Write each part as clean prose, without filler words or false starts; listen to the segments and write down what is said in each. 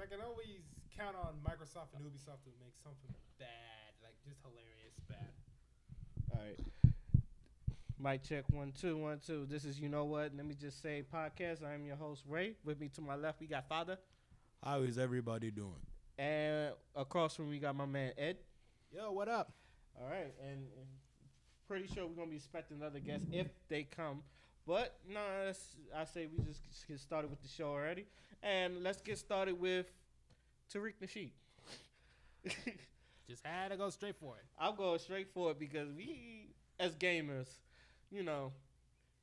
I can always count on Microsoft and Ubisoft to make something bad, like just hilarious bad. All right. Mic check 1 2 1 2. This is You Know What. Let me just say podcast. I am your host Ray. With me to my left we got Father, How is everybody doing? and across from me we got my man Ed. Yo, what up? All right, and pretty sure we're gonna be expecting another guest if they come. But no, I say we just get started with the show already, and let's get started with Tariq Nasheed. Just had to go straight for it. I'll go straight for it because we, as gamers, you know,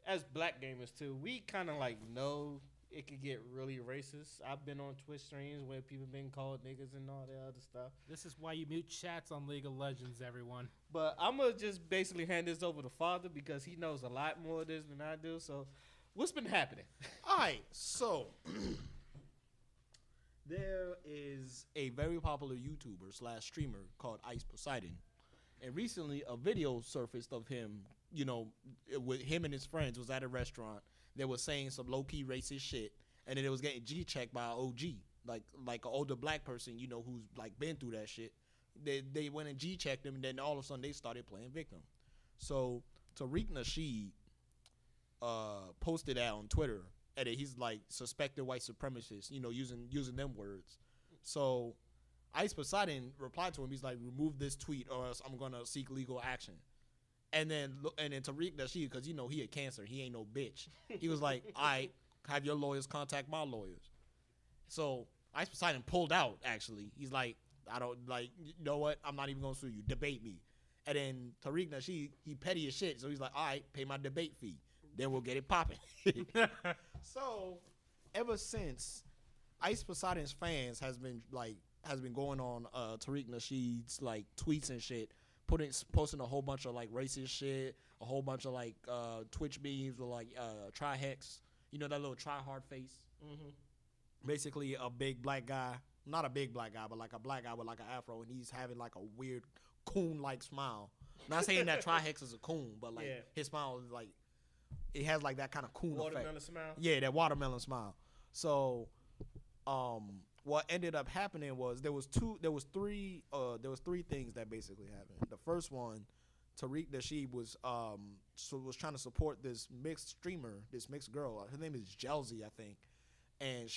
as black gamers too, we kind of like know it could get really racist. I've been on Twitch streams where people been called niggas and all that other stuff. This is why you mute chats on League of Legends, everyone. But I'm going to just basically hand this over to Father because he knows a lot more of this than I do. So what's been happening? All right, so there is a very popular YouTuber slash streamer called Ice Poseidon. And recently a video surfaced of him, you know, with him and his friends was at a restaurant. They was saying some low-key racist shit. And then it was getting G-checked by an OG, like an older black person, you know, who's like been through that shit. They went and G-checked him, and then all of a sudden they started playing victim. So Tariq Nasheed posted that on Twitter, and he's like suspected white supremacist, you know, using them words. So Ice Poseidon replied to him. He's like, remove this tweet or else I'm gonna seek legal action. And then Tariq Nasheed, because you know he a cancer, he ain't no bitch. He was like, all right, have your lawyers contact my lawyers. So Ice Poseidon pulled out. Actually, he's like, I don't like. You know what? I'm not even gonna sue you. Debate me. And then Tariq Nasheed, he petty as shit. So he's like, all right, pay my debate fee. Then we'll get it popping. So ever since, Ice Poseidon's fans has been going on Tariq Nasheed's like tweets and shit, posting a whole bunch of like racist shit, a whole bunch of like Twitch memes with like Trihex, you know, that little try hard face. Mm-hmm. Basically a big black guy, not a big black guy, but like a black guy with like an afro, and he's having like a weird coon like smile. Not saying that Trihex is a coon, but like his smile is like, it has like that kind of coon Watermelon effect. smile. Yeah, that watermelon smile. So what ended up happening was there was three things that basically happened. The first one, Tariq Nasheed was trying to support this mixed streamer, this mixed girl. Her name is Jelzy, I think. And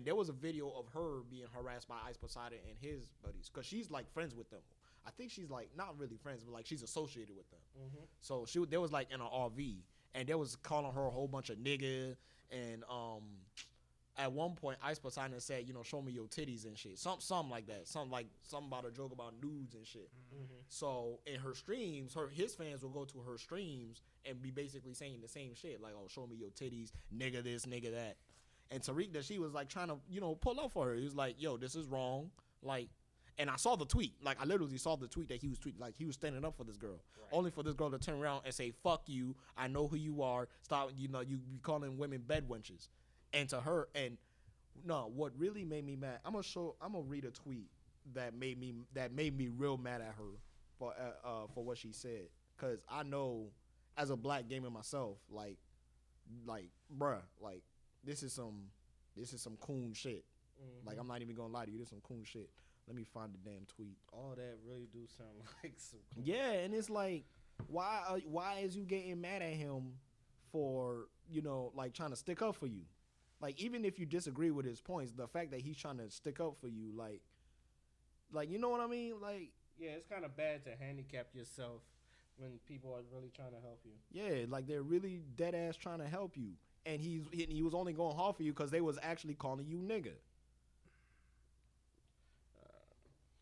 there was a video of her being harassed by Ice Poseidon and his buddies, because she's like friends with them. I think she's like not really friends, but like she's associated with them. Mm-hmm. So there was like in an RV, and they was calling her a whole bunch of nigga, and at one point, Ice Poseidon said, you know, show me your titties and shit. Something like that. Something about a joke about nudes and shit. Mm-hmm. So in her streams, his fans will go to her streams and be basically saying the same shit. Like, oh, show me your titties, nigga this, nigga that. And Tariq, that she was like trying to, you know, pull up for her. He was like, yo, this is wrong. Like, and I saw the tweet. Like, I literally saw the tweet that he was tweeting. Like, he was standing up for this girl. Right. Only for this girl to turn around and say, fuck you. I know who you are. Stop, you know, you be calling women bed wenches. And to her, and no, what really made me mad, I'm gonna read a tweet that made me real mad at her for what she said, cause I know as a black gamer myself, like bruh, like this is some coon shit. Mm-hmm. Like, I'm not even gonna lie to you, this is some coon shit. Let me find the damn tweet. All that really do sound like some coon. Yeah, and it's like, why is you getting mad at him for, you know, like trying to stick up for you? Like, even if you disagree with his points, the fact that he's trying to stick up for you, like, you know what I mean? Like, yeah, it's kind of bad to handicap yourself when people are really trying to help you. Yeah, like they're really dead ass trying to help you, and he was only going hard for you because they was actually calling you nigga.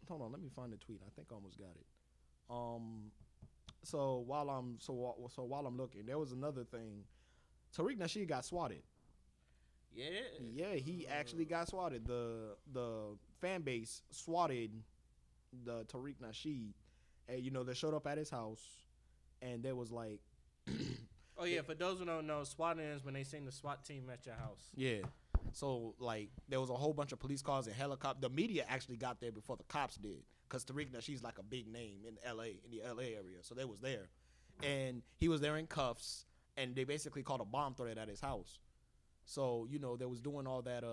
Hold on, let me find the tweet. I think I almost got it. So while I'm looking, there was another thing. Tariq Nasheed got swatted. Yeah, he actually got swatted. The fan base swatted the Tariq Nasheed, and you know they showed up at his house, and there was like, oh yeah, for those who don't know, swatting is when they send the SWAT team at your house. Yeah, so like there was a whole bunch of police cars and helicopters. The media actually got there before the cops did, because Tariq Nasheed's like a big name in the LA area, so they was there, and he was there in cuffs, and they basically called a bomb threat at his house. So, you know, they was doing all that,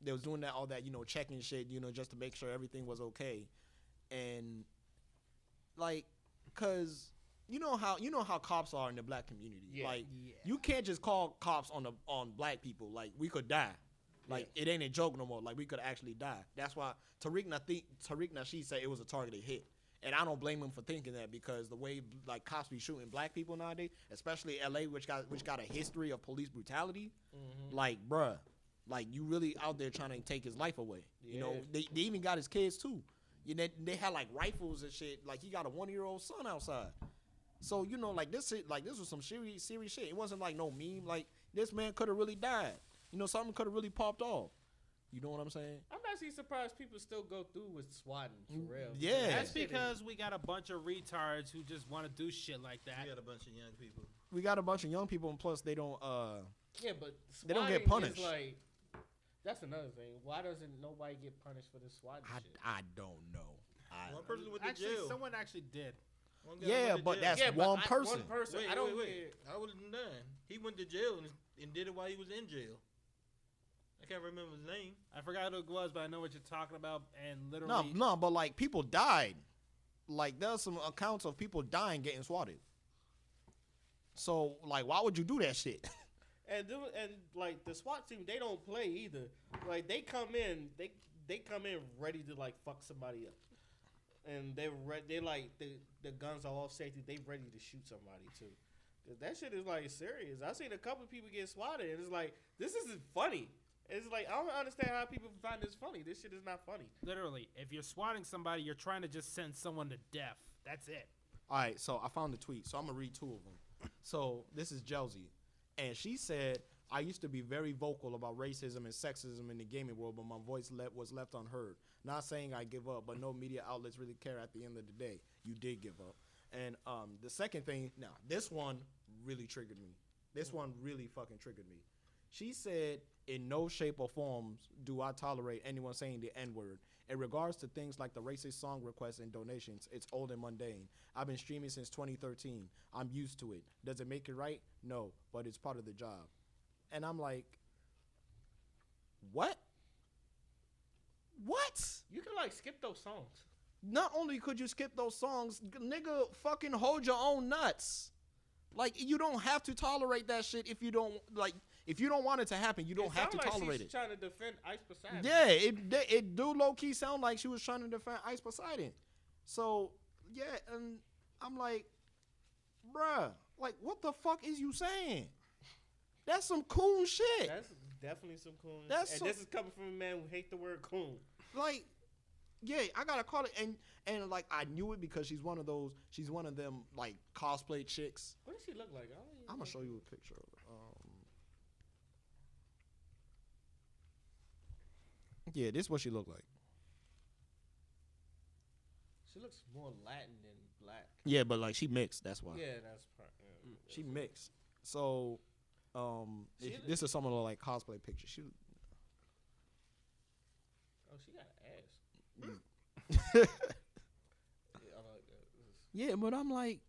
they was doing that all that checking shit just to make sure everything was okay, and like, cause you know how cops are in the black community. You can't just call cops on black people. Like, we could die. Like, it ain't a joke no more. Like, we could actually die. That's why Tariq Nasheed said it was a targeted hit. And I don't blame him for thinking that, because the way like cops be shooting black people nowadays, especially LA, which got a history of police brutality, like, bruh, like, you really out there trying to take his life away. They even got his kids too. They had like rifles and shit. Like, he got a 1-year-old son outside. So like this was some serious shit. It wasn't like no meme. Like, this man could have really died. Something could have really popped off. You know what I'm saying? I'm actually surprised people still go through with swatting, for real. Yeah. That's because we got a bunch of retards who just want to do shit like that. We got a bunch of young people. We got a bunch of young people, and plus they don't. Yeah, but they don't get punished. Like, that's another thing. Why doesn't nobody get punished for this swatting shit? I don't know. One person went to jail. Someone actually did. Yeah, but that's one person. One person. Wait, I don't. Wait. I wasn't done. He went to jail and did it while he was in jail. I can't remember his name. I forgot who it was, but I know what you're talking about. And literally, No, but like, people died. Like, there's some accounts of people dying getting swatted. So like, why would you do that shit? And like the SWAT team, they don't play either. Like, they come in ready to like fuck somebody up, and they like the guns are off safety. They ready to shoot somebody too. That shit is like serious. I seen a couple of people get swatted, and it's like, this isn't funny. It's like, I don't understand how people find this funny. This shit is not funny. Literally, if you're swatting somebody, you're trying to just send someone to death. That's it. All right, so I found the tweet, so I'm gonna read two of them. So this is Jelzy, and she said, "I used to be very vocal about racism and sexism in the gaming world, but my voice was left unheard. Not saying I give up, but no media outlets really care at the end of the day. You did give up." And the second thing, now this one really triggered me. This one really fucking triggered me. She said, "In no shape or form do I tolerate anyone saying the N-word. In regards to things like the racist song requests and donations, it's old and mundane. I've been streaming since 2013. I'm used to it. Does it make it right? No, but it's part of the job." And I'm like, what? What? You can like skip those songs. Not only could you skip those songs, nigga, fucking hold your own nuts. Like, you don't have to tolerate that shit if you don't, like, if you don't want it to happen, you don't have to tolerate it. She's trying to defend Ice Poseidon. Yeah, it do low-key sound like she was trying to defend Ice Poseidon. So, yeah, and I'm like, bruh, like, what the fuck is you saying? That's some coon shit. That's definitely some coon shit. And this is coming from a man who hates the word coon. Like, yeah, I gotta call it, and like, I knew it because she's one of them like cosplay chicks. What does she look like? I'm gonna show you a picture of her. Yeah, this is what she looked like. She looks more Latin than black. Yeah, but like, she mixed. That's why. Yeah, that's part. Yeah. She mixed. So, this is some of the like cosplay pictures. She got an ass. Yeah, I like that. yeah, but I'm like,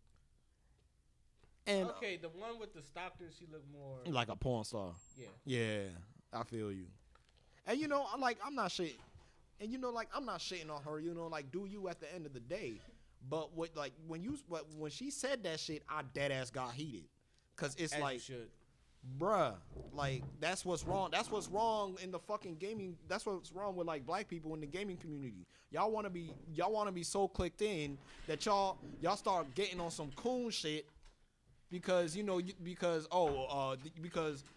and okay, the one with the Stockton, she looked more like a porn star. Yeah. Yeah, I feel you. And I'm not shitting. And I'm not shitting on her. Like, do you at the end of the day? But when she said that shit, I dead ass got heated, cause it's As like, you should. bruh, like, that's what's wrong. That's what's wrong in the fucking gaming. That's what's wrong with like black people in the gaming community. Y'all want to be so clicked in that y'all start getting on some cool shit. Because because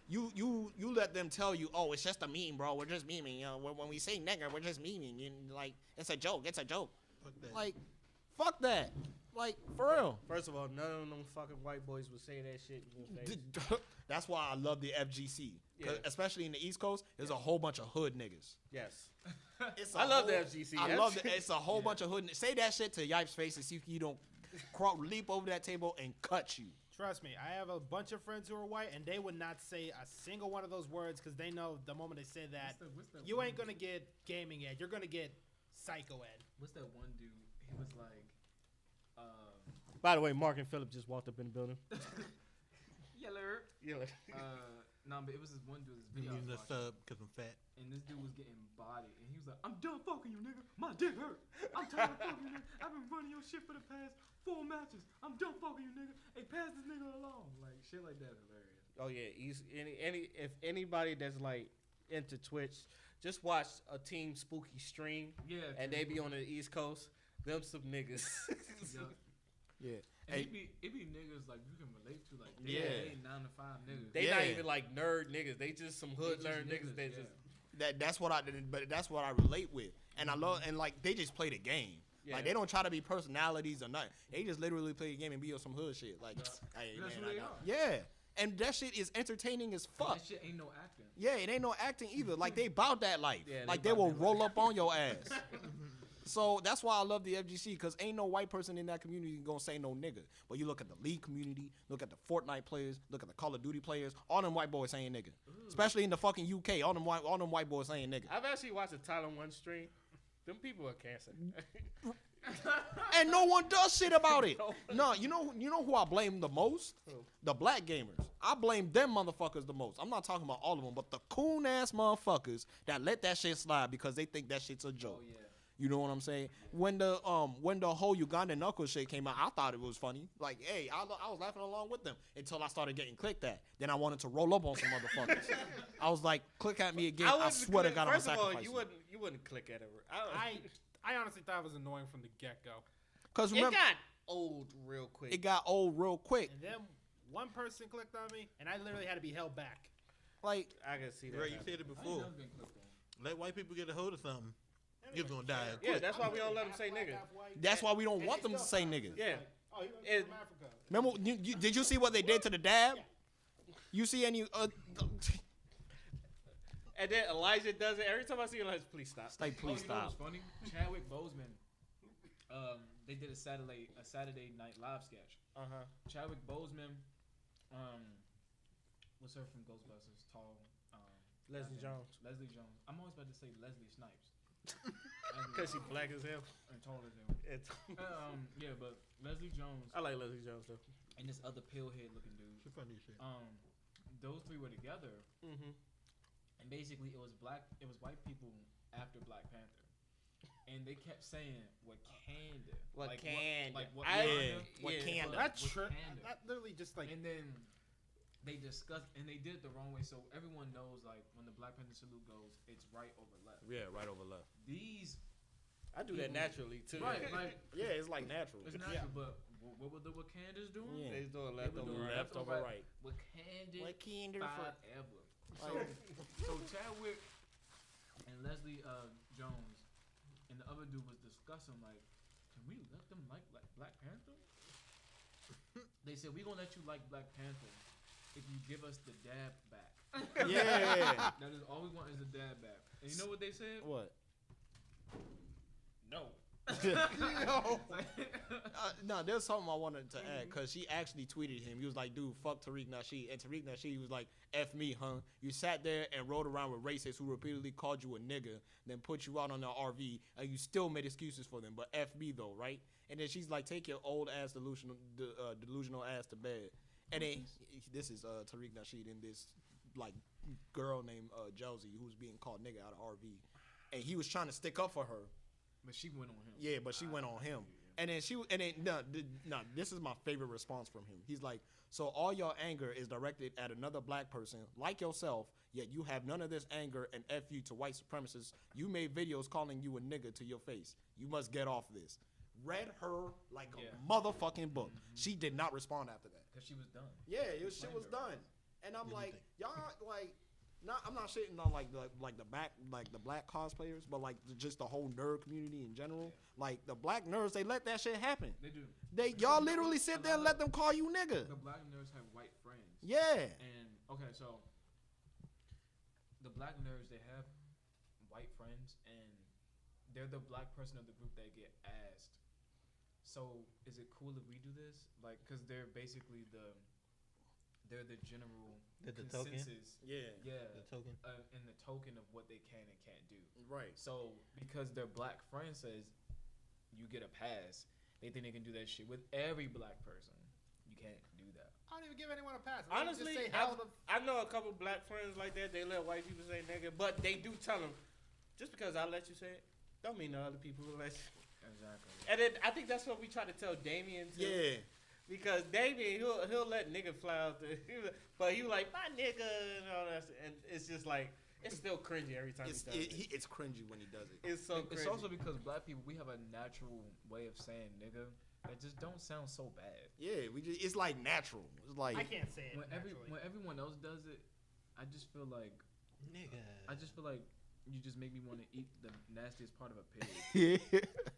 you let them tell you, oh, it's just a meme, bro. We're just memeing. When we say nigger, we're just memeing. And like, it's a joke. It's a joke. Fuck that. Like, fuck that. Like, for real. First of all, none of them fucking white boys would say that shit in your face. That's why I love the FGC. Yeah. Especially in the East Coast, there's a whole bunch of hood niggas. Yes. I love the FGC. I love it. It's a whole bunch of hood. Say that shit to Yipe's face and see if you don't leap over that table and cut you. Trust me, I have a bunch of friends who are white, and they would not say a single one of those words because they know the moment they say that, you ain't going to get gaming ed. You're going to get psycho ed. What's that one dude? He was like, By the way, Mark and Phillip just walked up in the building. Yeller. Yeah. Nah, but it was this one dude. This You video. I was using the watching, sub because I'm fat. and this dude was getting bodied, and he was like, "I'm done fucking you, nigga. My dick hurt. I'm tired of fucking you, nigga. I've been running your shit for the past 4 matches. I'm done fucking you, nigga. Hey, pass this nigga along." Like shit like that, hilarious. Oh yeah, if anybody that's like into Twitch, just watch a Team Spooky stream, Yeah, and they be on the East Coast. Them some niggas. Yeah. Yeah. And Hey, it be niggas like you can relate to, like Yeah. they ain't 9 to 5 niggas. They not Yeah. even like nerd niggas. They just some hood They just nerd niggas. They just that's what I relate with, and I love, and like they just play the game. Yeah. Like they don't try to be personalities or nothing. They just literally play the game and be on some hood shit. Like, hey That's man, who they are. yeah, and that shit is entertaining as fuck. That shit ain't no acting. Yeah, it ain't no acting either. Like they bout that life. Yeah, like they they bout will that roll up on your ass. So that's why I love the FGC, because ain't no white person in that community gonna say no nigga. But you look at the League community, look at the Fortnite players, look at the Call of Duty players, all them white boys saying nigga. Especially in the fucking UK, all them white boys saying nigga. I've actually watched a Tyler One stream. Them people are cancer. And no one does shit about it. No, you know who I blame the most? Who? The black gamers. I blame them motherfuckers the most. I'm not talking about all of them, but the coon ass motherfuckers that let that shit slide because they think that shit's a joke. Oh yeah. You know what I'm saying? When the whole Uganda knuckles shit came out, I thought it was funny. Like, hey, I was laughing along with them until I started getting clicked at. Then I wanted to roll up on some motherfuckers. I was like, click at me again. I wouldn't swear to click- God, I'm First of all, sacrificing. you wouldn't click at it. I honestly thought it was annoying from the get go. Because It remember, got old real quick. it got old real quick. And then one person clicked on me, and I literally had to be held back. Like, I can see that. Bro, you happening. said it I ain't before. never been clicked on. Let white people get a hold of something. You're gonna die. Yeah, that's why we don't let them say nigga. that's why we don't want them to say niggas. Yeah. Oh, he It- from Africa. Remember, did you see what they did to the dab? You see any? And then Elijah does it every time I see Elijah. Please stop. Like, please You know stop. what's funny? Chadwick Boseman. They did a Saturday night live sketch. Chadwick Boseman. What's her from Ghostbusters? Tall. Leslie Jones. Leslie Jones. I'm always about to say Leslie Snipes. Because she black as hell. and tall as hell. It's, Yeah, but Leslie Jones I like Leslie Jones though. and this other pale head looking dude. She funny as shit. Those three were together, Mm-hmm. and basically it was white people after Black Panther, and they kept saying Wakanda. Wakanda. Wakanda. Wakanda. That's true. Wakanda. That literally just like And then they discussed, and they did it the wrong way, so everyone knows like when the Black Panther salute goes, it's right over left. Yeah, right over left. These I do that naturally too. right, like Yeah, it's like natural. it's natural, but what were the Wakandas doing? Yeah. They doing left They were over doing right. Left over right. Wakanda Wakanda forever. So Chadwick and Leslie Jones and the other dude was discussing like, can we let them like Black Panther? They said we gonna let you like Black Panther if you give us the dab back. Yeah. That is all we want is the dab back. And you know what they said? What? No. No, there's something I wanted to add, because she actually tweeted him. He was like, dude, fuck Tariq Nasheed. And Tariq Nasheed was like, F me, huh? You sat there and rode around with racists who repeatedly called you a nigga, then put you out on their RV, and you still made excuses for them. But F me, though, right? And then she's like, take your old ass delusional ass to bed. And then this is Tariq Nasheed and this like girl named Josie, who's being called nigga out of RV. And he was trying to stick up for her. But she went on him. Yeah, but she went on him. And then this is my favorite response from him. He's like, so all your anger is directed at another black person like yourself, yet you have none of this anger and F you to white supremacists. You made videos calling you a nigga to your face. You must get off this. Read her like a motherfucking book. She did not respond after that. Because she was done. Yeah, shit was done. And I'm like, y'all like, I'm not shitting on like the black cosplayers, but like just the whole nerd community in general. Like the black nerds, they let that shit happen. They do. Y'all literally sit there and let them call you nigga. The black nerds have white friends. Yeah. And okay, so the black nerds, they have white friends, and they're the black person of the group that get asked, so is it cool if we do this? Like, because they're basically they're the general The token? consensus. Yeah. Yeah. The token. And the token of what they can and can't do. Right. So because their black friend says you get a pass, they think they can do that shit with every black person. You can't do that. I don't even give anyone a pass. I Honestly, just say hell the I know a couple black friends like that. They let white people say nigga, but they do tell them, just because I let you say it, don't mean the other people will let you. Exactly. And then I think that's what we try to tell Damien too. Yeah. Because Damien, he'll let nigga fly out there, but he was like my nigga and all that, and it's just like it's still cringy every time he does it. It's cringy when he does it. It's so cringy. It's also because black people, we have a natural way of saying nigga that just don't sound so bad. Yeah, it's like natural. It's like I can't say it. When everyone else does it, I just feel like Nigga. you just make me want to eat the nastiest part of a pig.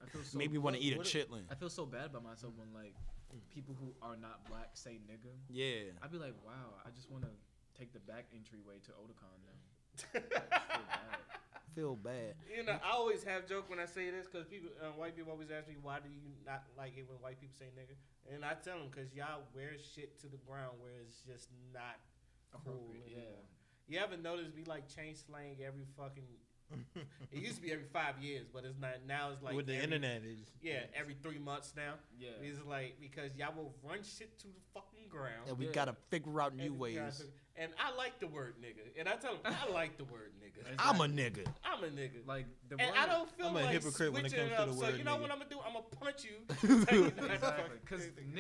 I feel so made me want to eat a chitlin. I feel so bad about myself when like people who are not black say nigga. Yeah. I'd be like, wow, I just want to take the back entryway to Otakon now. Feel bad. You know, I always have joke when I say this because people, white people always ask me, why do you not like it when white people say nigga? And I tell them, because y'all wear shit to the ground where it's just not cool. Yeah. You ever notice we like change slang every fucking... It used to be every 5 years, but it's not. Now it's like... With the internet, is every 3 months now. Yeah. It's like, because y'all will run shit to the fucking ground. And we gotta figure out new ways. And I like the word nigga. And I tell them, I like the word nigga. I'm a nigga. I'm a nigga. Like the And word, I don't feel I'm a like hypocrite when it switching comes to up. the So word you know nigga. what I'm gonna do? I'm gonna punch you. Tell you not exactly, because fucking-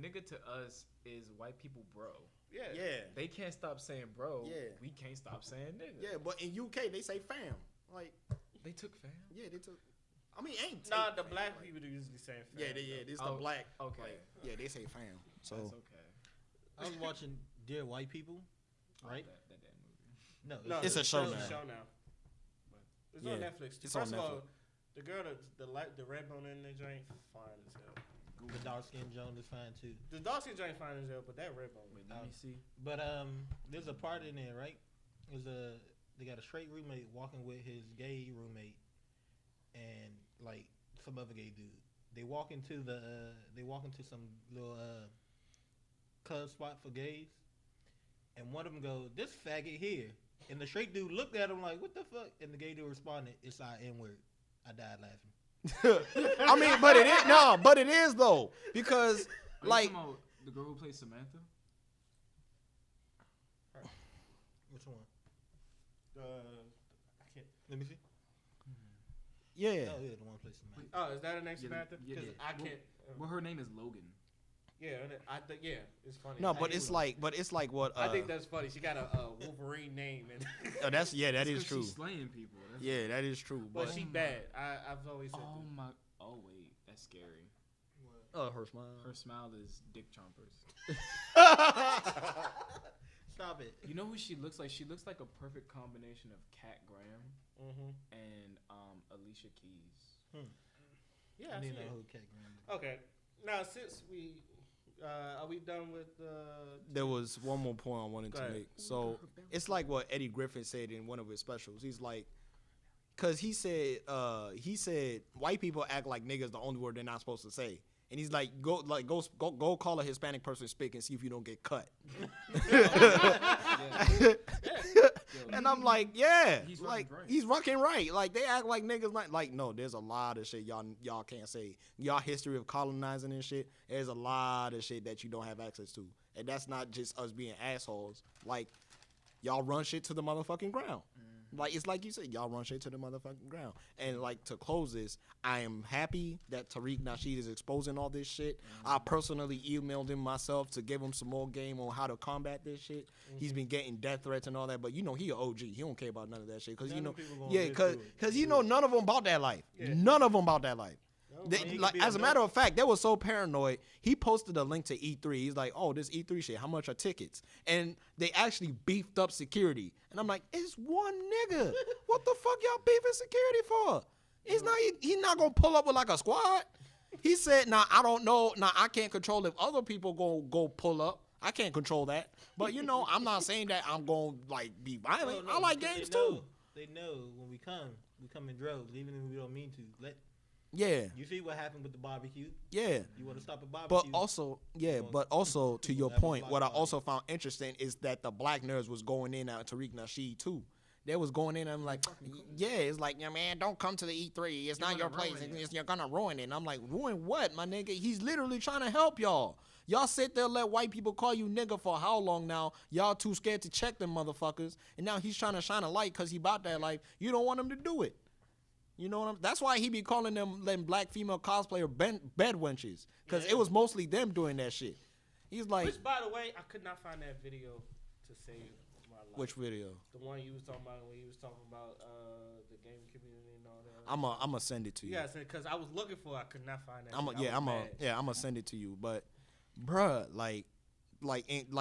nigga to us is white people bro. yeah. Yeah. They can't stop saying bro. Yeah. We can't stop saying nigga. Yeah, but in UK they say fam. Like, They took fam. yeah, they took. I mean, ain't. Nah, take the fam, black like- people do usually say fam. This Oh, the black. Okay. Like, yeah, they say fam. So That's okay. I was watching Dear White People, right? That damn movie. No, No, It's a show it's now. a show now. It's Yeah, on Netflix. it's First on of all, Netflix. the girl, the red bone in the joint, fine as hell. the dark skinned Joan is fine too. The dog skin joint fine as hell, but that red bone. Wait, let me see. But there's a part in there, right? They got a straight roommate walking with his gay roommate, and like some other gay dude. They walk into some little club spot for gays, and one of them goes, "This faggot here," and the straight dude looked at him like, "What the fuck?" And the gay dude responded, "It's our N word." I died laughing. I mean, but it is no, but it is though because Are you like talking about the girl who plays Samantha? Which one? I can't. Let me see. yeah, Oh yeah, the one place in mind. Oh, is that her name, Yeah, Samantha? yeah, Because yeah. I can't. Well, her name is Logan. Yeah, I think it's funny. no, I but hate it's when- like what I think that's funny. She got a Wolverine name, and oh, that It's is 'cause true. She's slaying people. That's Yeah, that is true. but But she bad. I've always said. Oh that. my. Oh wait, that's scary. her smile. Her smile is dick chompers. Stop it. You know who she looks like? She looks like a perfect combination of Kat Graham Mm-hmm. and Alicia Keys. Yeah, I I see didn't know it. who Cat Graham is. Okay. Now, since we are we done with There was one more point I wanted Go to ahead. make. So it's like what Eddie Griffin said in one of his specials. He's like, because he said white people act like niggas the only word they're not supposed to say. And he's like, go call a Hispanic person speak and see if you don't get cut. And I'm like, yeah, He's like fucking right. he's fucking right. Like they act like niggas like no. There's a lot of shit y'all can't say. Y'all history of colonizing and shit. There's a lot of shit that you don't have access to, and that's not just us being assholes. Like y'all run shit to the motherfucking ground. Like it's like you said, y'all run shit to the motherfucking ground. And like to close this, I am happy that Tariq Nasheed is exposing all this shit. I personally emailed him myself to give him some more game on how to combat this shit. He's been getting death threats and all that, but you know he a OG. He don't care about none of that shit because you None know, of people gonna yeah, live through because it. you know none of them about that life. Yeah. None of them about that life. They, I mean, he like could be as a a matter of fact, they were so paranoid. He posted a link to E3. He's like, "Oh, this E3 shit. How much are tickets?" And they actually beefed up security. And I'm like, "It's one nigga. What the fuck y'all beefing security for? He's not gonna pull up with like a squad." He said, "Nah, I don't know. Nah, I can't control if other people go pull up. I can't control that. But you know, I'm not saying that I'm gonna like be violent. I like because games they know, too. They know when we come in droves, even if we don't mean to. Yeah, You see what happened with the barbecue? yeah." You want to stop a But barbecue? also, yeah, Well, but also to your have a point, block what I party. also found interesting is that the black nerds was going in at Tariq Nasheed too. They was going in and I'm like, yeah, it's like, yeah, man, don't come to the E3. It's not your place. You're gonna ruin it. And I'm like, ruin what, my nigga? He's literally trying to help y'all. Y'all sit there, let white people call you nigga for how long now? Y'all too scared to check them motherfuckers. And now he's trying to shine a light because he bought that life. You don't want him to do it. You know what I'm? That's why he be calling them black female cosplayer bed wenches. Because it was mostly them doing that shit. He's like. Which, by the way, I could not find that video to save my life. Which video? The one you was talking about when you was talking about the gaming community and all that. I'm gonna send it to you. Yeah, because I was looking for it. I could not find that. I'm gonna send it to you. But, bruh, like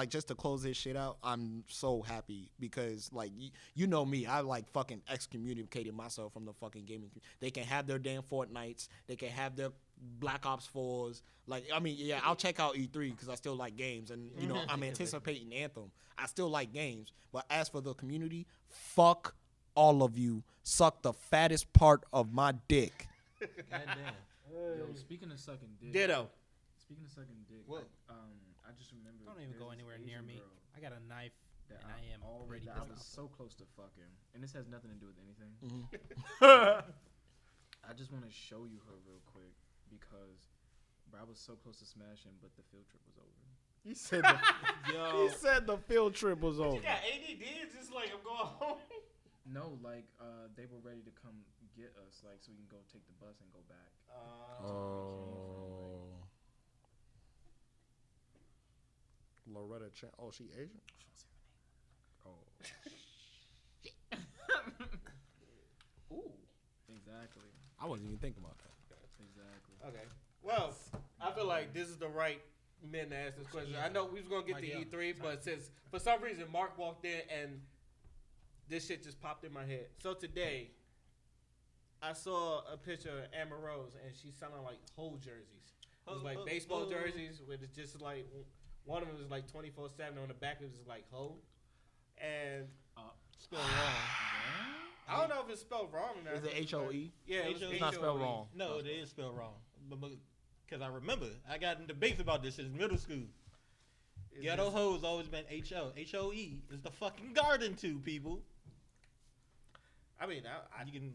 just to close this shit out, I'm so happy because like you know me, I like fucking excommunicated myself from the fucking gaming community. They can have their damn Fortnites, they can have their Black Ops 4s. Like, I mean, yeah, I'll check out E3 because I still like games, and you know I'm anticipating Anthem. I still like games, but as for the community, fuck all of you. Suck the fattest part of my dick. Goddamn. Yo, speaking of sucking dick. Ditto. Speaking of sucking dick. What? I just remember. Don't even go there's this anywhere near Asian me. girl I got a knife, that and I am already that I pissed was off. so close to fucking, and this has nothing to do with anything. I just want to show you her real quick because, bro, I was so close to smashing, but the field trip was over. He said the field trip was over. You got ADD? It's just like I'm going home. No, like they were ready to come get us, like so we can go take the bus and go back. Loretta Chan. Oh, she Asian? Oh. Ooh. Exactly. I wasn't even thinking about that. Exactly. Okay. Well, I feel like this is the right men to ask this question. I know we was gonna get to E3, but since for some reason Mark walked in and this shit just popped in my head. So today, I saw a picture of Amber Rose, and she's selling like whole jerseys. It was like baseball jerseys, with it's just like one of them was like 24/7. On the back it was just like ho, and Spelled wrong. I don't know if it's spelled wrong or not. Is it HOE? Yeah, It's It's not spelled wrong. No, it is spelled wrong. Because I remember I got in debates about this since middle school. Ghetto hoes always been HO. HOE is the fucking garden too, people. I mean, You can,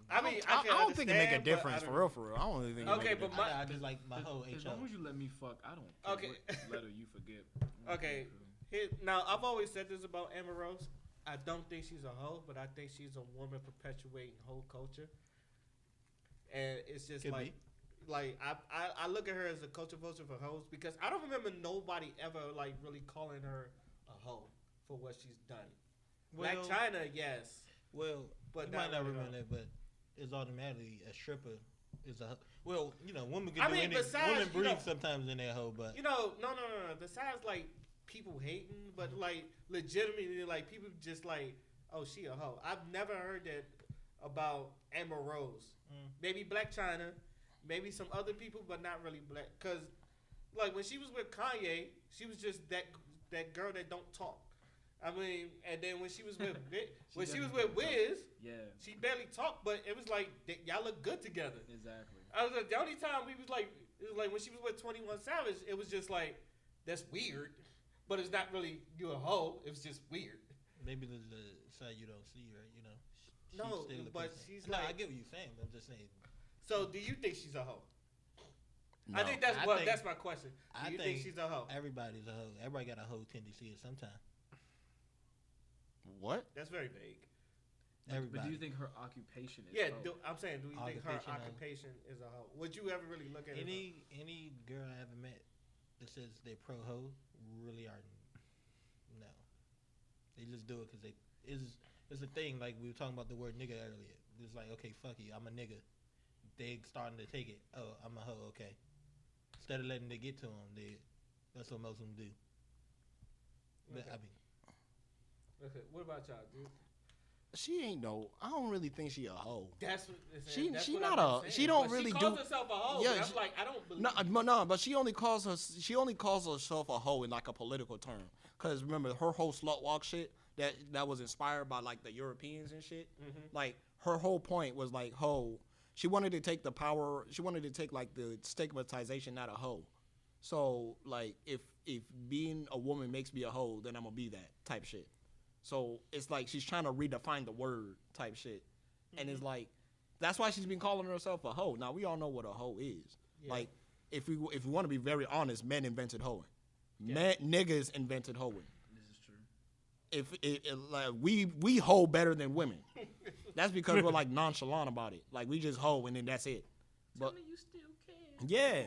I don't think it make a difference for real. I don't really think. Okay, it make a but difference. I just like my whole As HO. long as you let me fuck, I don't care Okay. what letter you forget. Okay. Now, I've always said this about Amber Rose. I don't think she's a hoe, but I think she's a woman perpetuating whole culture. And it's just Could like I look at her as a culture vulture for hoes because I don't remember nobody ever like really calling her a hoe for what she's done. Black China, yes. Well, But you might not not really remember that, but it's automatically a stripper is a. Well, you know, women can I do mean, anything. besides, Women you breathe know- sometimes in that hoe, but You know, no. Besides like people hating, but like legitimately, like people just like, oh, she a hoe. I've never heard that about Amber Rose. Maybe Black China, maybe some other people, but not really black. Cause like when she was with Kanye, she was just that girl that don't talk. I mean, and then when she was with she was with Wiz, Yeah, she barely talked, but it was like y'all look good together. exactly. I was like, the only time we was like, it was like when she was with 21 Savage, it was just like, that's weird, but it's not really you a hoe. It was just weird. maybe there's the side you don't see, right? You know. No, still a but person. she's no, I like- get what you're saying. But I'm just saying. So, do you think she's a hoe? No. I think that's I well, think- that's my question. Do I you think think she's a hoe? Everybody's a hoe. Everybody got a hoe tendency at some time. What? That's very vague. Everybody. But do you think her occupation is? Yeah, hoe? I'm saying, do you think her Occupation, occupation is a hoe? Would you ever really look at it? any girl I ever met that says they're pro hoe really are no. They just do it because it's a thing. Like we were talking about the word nigga earlier. It's like, okay, fuck you, I'm a nigga. They starting to take it. Oh, I'm a hoe. Okay. Instead of letting it get to them, that's what most of them do. But Okay. I mean, Okay, what about y'all, dude? She ain't no. I don't really think she a hoe. That's what She- that's she what not I've a- been she saying. don't But really she calls do- herself a hoe. Yeah, but I'm she- like, I don't believe. No, but she only calls herself a hoe in like a political term. Cause remember her whole slut walk shit that was inspired by like the Europeans and shit. Like her whole point was like hoe. She wanted to take the power. She wanted to take like the stigmatization out of hoe. So like if being a woman makes me a hoe, then I'm gonna be that type shit. So it's like she's trying to redefine the word type shit. And it's like that's why she's been calling herself a hoe. Now we all know what a hoe is. Yeah. Like if we want to be very honest, men invented hoeing. Yeah. Niggas invented hoeing. This is true. Like we hoe better than women. That's because we're like nonchalant about it. Like we just hoe and then that's it. But Tell me you still can. yeah,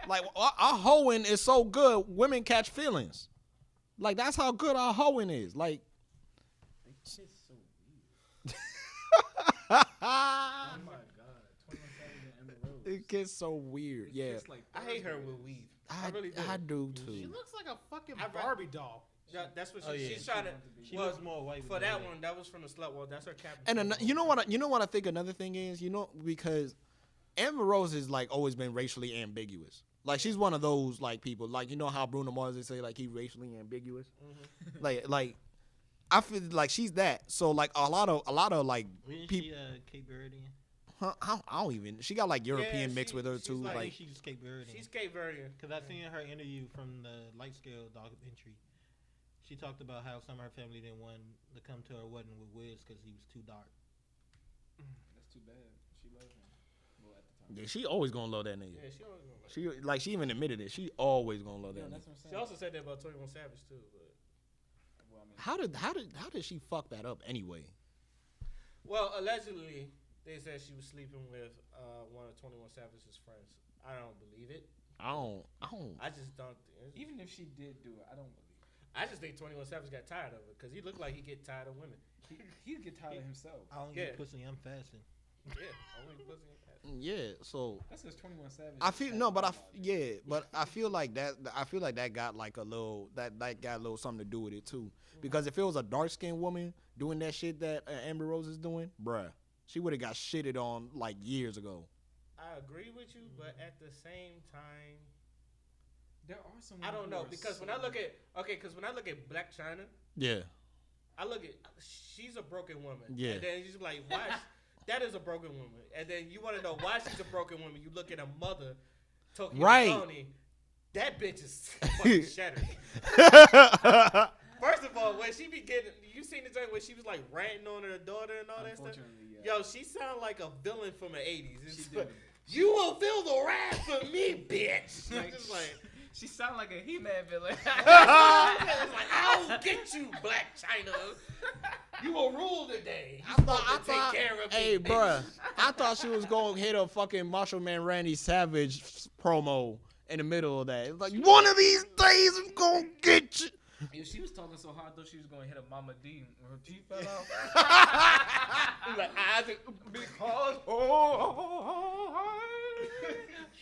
like our hoeing is so good, women catch feelings. Like that's how good our hoeing is. Like. It's so weird. Oh my god, 21 Savage and Amber Rose. It gets so weird. Yeah, It's like I hate her with weave. I really do. I do She too. looks like a fucking I- Barbie doll. That's what Oh, yeah. she's trying to. She well, looks more white. for that one, that was from the slut world. That's her cap. And you know what? You know what I think another thing is. Because Amber Rose has like always been racially ambiguous. Like she's one of those like people. Like you know how Bruno Mars they say like he racially ambiguous. Mm-hmm. like I feel like she's that. So like a lot of like Isn't people. she Cape Verdean? Huh, I don't even. She got like European Yeah, mixed with her she's too. like- I Like think she's Cape Verdean. She's Cape Verdean. Because I seen her interview from the Light Scale documentary. She talked about how some of her family didn't want to come to her wedding with Wiz because he was too dark. That's too bad. She loved him. Well, at the time. yeah, she always gonna love that nigga. Yeah, she always gonna like. She even admitted it. She always gonna love Yeah, that that's nigga. what I'm She saying. also said that about 21 Savage too. But Well, I mean, How did she fuck that up anyway? well, allegedly they said she was sleeping with one of 21 Savage's friends. I don't believe it. I don't. I just don't. even if she did do it, I don't believe it. I just think 21 Savage got tired of it because he looked like he get tired of women. He'd get tired of himself. I don't Yeah. get pussy, I'm fasting. Yeah, only pussy. Yeah. So That's his 21 Savage. I feel no, but I feel like that. I feel like that got like a little that got a little something to do with it too. Because if it was a dark skinned woman doing that shit that Amber Rose is doing, bruh, she would have got shitted on like years ago. I agree with you, but at the same time, There are some. I don't who know are because when so- I look at when I look at Black China, Yeah. I look at she's a broken woman. Yeah. And then you're like, why? That is a broken woman. And then you want to know why she's a broken woman. You look at her mother, Tokyo Right. Tony. That bitch is fucking shattered. First of all, when she be getting, you seen the thing when she was like ranting on her daughter and all that stuff. Unfortunately, yeah. Yo, she sound like a villain from the 80s. She It's did. like, you will feel the wrath of me, bitch. Like, Just like, She sound like a He-Man villain. it's like, I'll get you, Black China. You will rule today. You supposed to take care of me. Hey, bitch. bruh, I thought she was gonna hit a fucking Marshall Man Randy Savage promo in the middle of that. It's like one of these days I'm gonna get you. If she was talking so hard, though, she was going to hit a Mama D when her teeth fell out. He's like, I think Because,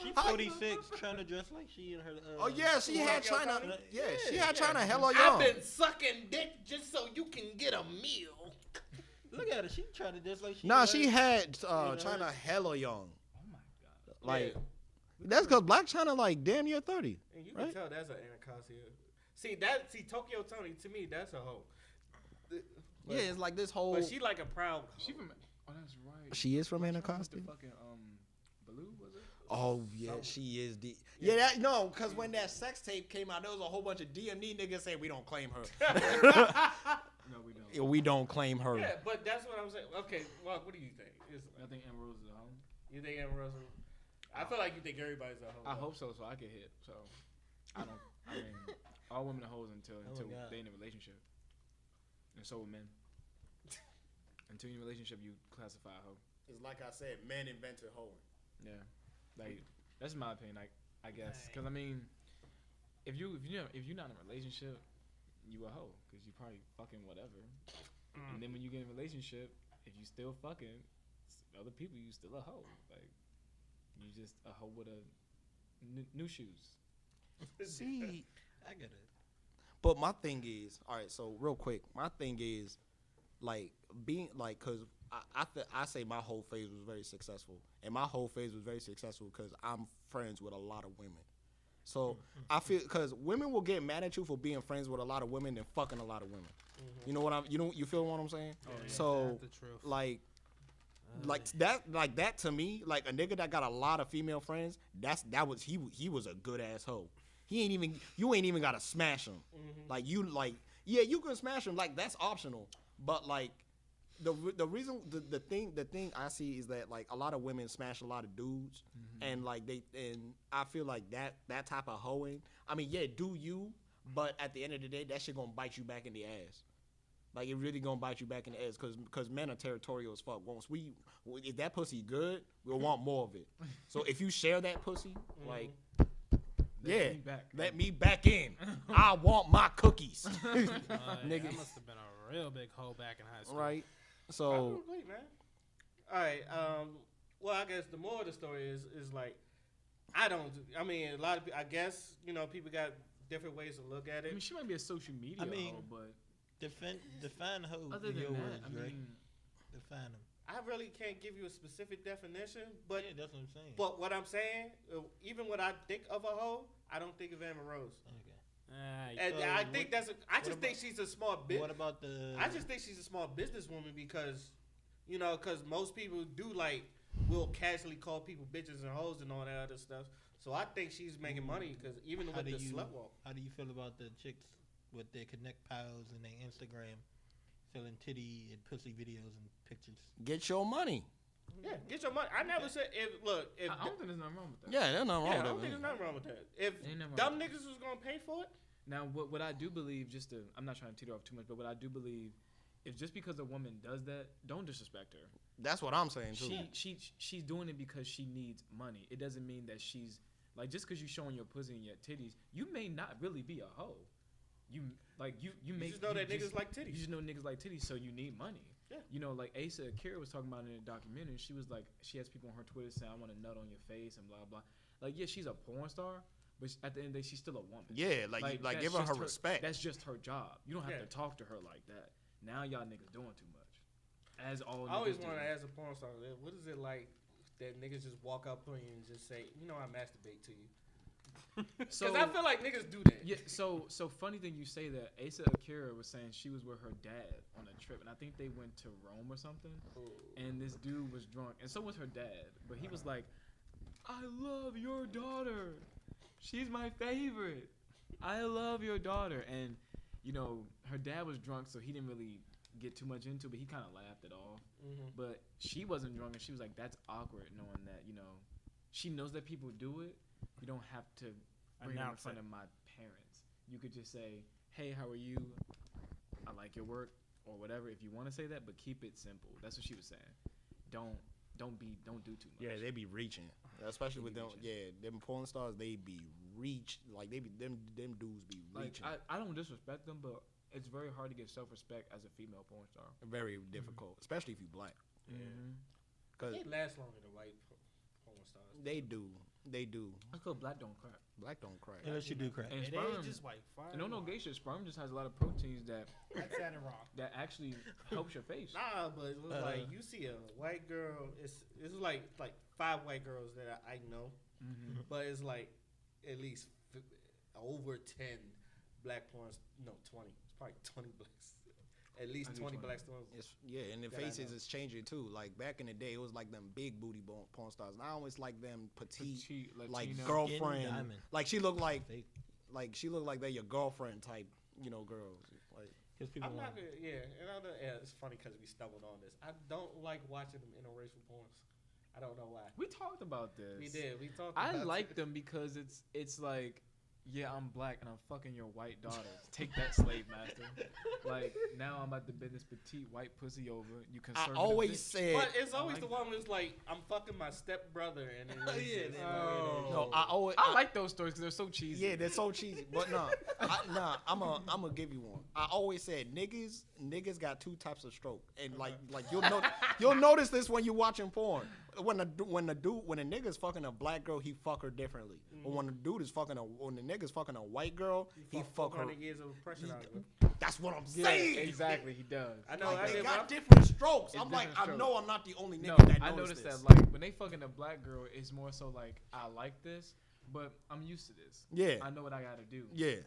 She 46, trying to dress like she and her. Oh yeah, she had China. Tony? Yeah, she had China hella I've young. been sucking dick just so you can get a meal. Look at her. She trying to dress like she. Nah, was. she had know, China hella young. oh my God. Like Yeah. that's because Black China like damn near 30. And you Right? can tell that's an Anacasia. See Tokyo Tony to me that's a hoe. Yeah, it's like this whole. But she like a proud. She from, oh, that's right. She is from What's her Anacostia? with the fucking, Baloo, was it? Oh yeah, she is the. Yeah, that no, because when that sex tape came out, there was a whole bunch of DMD niggas saying we don't claim her. No, we don't. Yeah, we don't claim her. Yeah, but that's what I'm saying. Okay, Mark, what do you think? I think Amber Rose is a home. You think Amber Rose? I feel like you think everybody's a hoe. I hope so I get hit. So, I don't. I mean, all women are hoes until God. they in a relationship. And so are men. Until you're in a relationship, you classify a hoe. It's like I said, men invented hoeing. Yeah, like that's my opinion. Like I guess, because I mean, if you're not in a relationship, you a hoe because you probably fucking whatever. And then when you get in a relationship, if you still fucking other people, you still a hoe. Like you just a hoe with a new shoes. See, I get it. but my thing is, all right. So real quick, my thing is, like being like, cause I say my whole phase was very successful, and my whole phase was very successful because I'm friends with a lot of women. So I feel because women will get mad at you for being friends with a lot of women and fucking a lot of women. You know what you feel what I'm saying? Oh, yeah, So that's the truth. like that to me, like a nigga that got a lot of female friends, he was a good asshole. You ain't even gotta smash him. Like you can smash him, like that's optional. But like the reason the thing I see is that like a lot of women smash a lot of dudes, and like I feel like that type of hoeing. I mean, yeah, do you? But at the end of the day, that shit gonna bite you back in the ass. Like it really gonna bite you back in the ass because men are territorial as fuck. Once if that pussy good, we'll want more of it. So if you share that pussy, like. Let me back in. I want my cookies. Nigga, that must have been a real big hoe back in high school. Right. So. Wait, man. All right. Well, I guess the moral of the story is like, I mean, a lot of I guess people got different ways to look at it. I mean, she might be a social media hoe, but define hoe. other than that, I mean, define them. I really can't give you a specific definition, but yeah, that's what I'm saying. But what I'm saying, even when I think of a hoe, I don't think of Amber Rose. Okay. And So I think I just think she's a small What about the? I just think she's a small businesswoman because, because most people will casually call people bitches and hoes and all that other stuff. So I think she's making money because even with the slut walk. How do you feel about the chicks with their Connect Pals and their Instagram selling titty and pussy videos and pictures? Get your money. Yeah, get your money. I never said if I don't think there's nothing wrong with that. Yeah, there's nothing wrong I with don't that. think there's nothing wrong with that. If dumb niggas was gonna pay for it. Now, what I do believe, I'm not trying to teeter off too much, but what I do believe, if just because a woman does that, don't disrespect her. That's what I'm saying too. She's doing it because she needs money. It doesn't mean that she's like just because you're showing your pussy and your titties, you may not really be a hoe. You just know that niggas like titties. You just know niggas like titties, so you need money. Yeah. Like Asa Akira was talking about in a documentary. She was like, she has people on her Twitter saying, "I want to nut on your face" and blah blah. Like, yeah, she's a porn star, but at the end of the day, she's still a woman. Yeah, like give her respect. That's just her job. You don't have to Yeah. talk to her like that. Now y'all niggas doing too much. As all I always niggas want to do. ask a porn star, what is it like that niggas just walk up on you and just say, I masturbate to you? Because I feel like niggas do that. Yeah, so funny thing you say that. Asa Akira was saying she was with her dad on a trip, and I think they went to Rome or something. And this dude was drunk, and so was her dad. But he was like, "I love your daughter. She's my favorite. I love your daughter." And her dad was drunk, so he didn't really get too much into it, but he kind of laughed it off. Mm-hmm. But she wasn't drunk, and she was like, "That's awkward," knowing that she knows that people do it. You don't have to bring it in front of my parents. You could just say, "Hey, how are you? I like your work," or whatever. If you want to say that, but keep it simple. That's what she was saying. Don't do too much. Yeah, they be reaching, especially with them. Yeah, them porn stars, they be like them dudes be reaching. Like I don't disrespect them, but it's very hard to get self-respect as a female porn star. Very difficult, especially if you black. Cause They last longer than white porn stars. they do. That's because black don't crack. Black don't crack. Unless you do crack. And It sperm, ain't just white. and no gay shit. Sperm just has a lot of proteins that That's wrong. actually helps your face. Nah, but it was like you see a white girl. It's like 5 white girls that I know, but it's like at least over 10 black porns. No, 20. It's probably 20 blacks. At least 20 black stars. And the faces is changing too. Like back in the day, it was like them big booty porn stars. Now it's like them petite like Latino. girlfriend. Diamond. Like she look like Fake. they're your girlfriend type, girls. Like Because people I'm want. not gonna, it's funny because we stumbled on this. I don't like watching them interracial porns. I don't know why. We talked about this. We did. We talked. I about like them because it's like, yeah, I'm black and I'm fucking your white daughter. Take that, slave master. Like now I'm about to bend this petite white pussy over. You I conservative always bitch. said. But it's always like the one who's like, I'm fucking my stepbrother, and then No, I like those stories because they're so cheesy. Yeah, they're so cheesy. But I'm gonna give you one. I always said niggas got 2 types of stroke, and like you'll notice this when you're watching porn. When a nigga's fucking a black girl, he fuck her differently. But when the nigga's fucking a white girl, he fuck her. 400 years of oppression out of her. That's what I'm Yeah, saying. exactly. He does. I know. Like, I they did, got but different strokes. It's I'm like, different I strokes. know I'm not the only No, nigga that I noticed noticed this. that like when they fucking a black girl, it's more so like I like this, but I'm used to this. Yeah. I know what I gotta do. Yeah.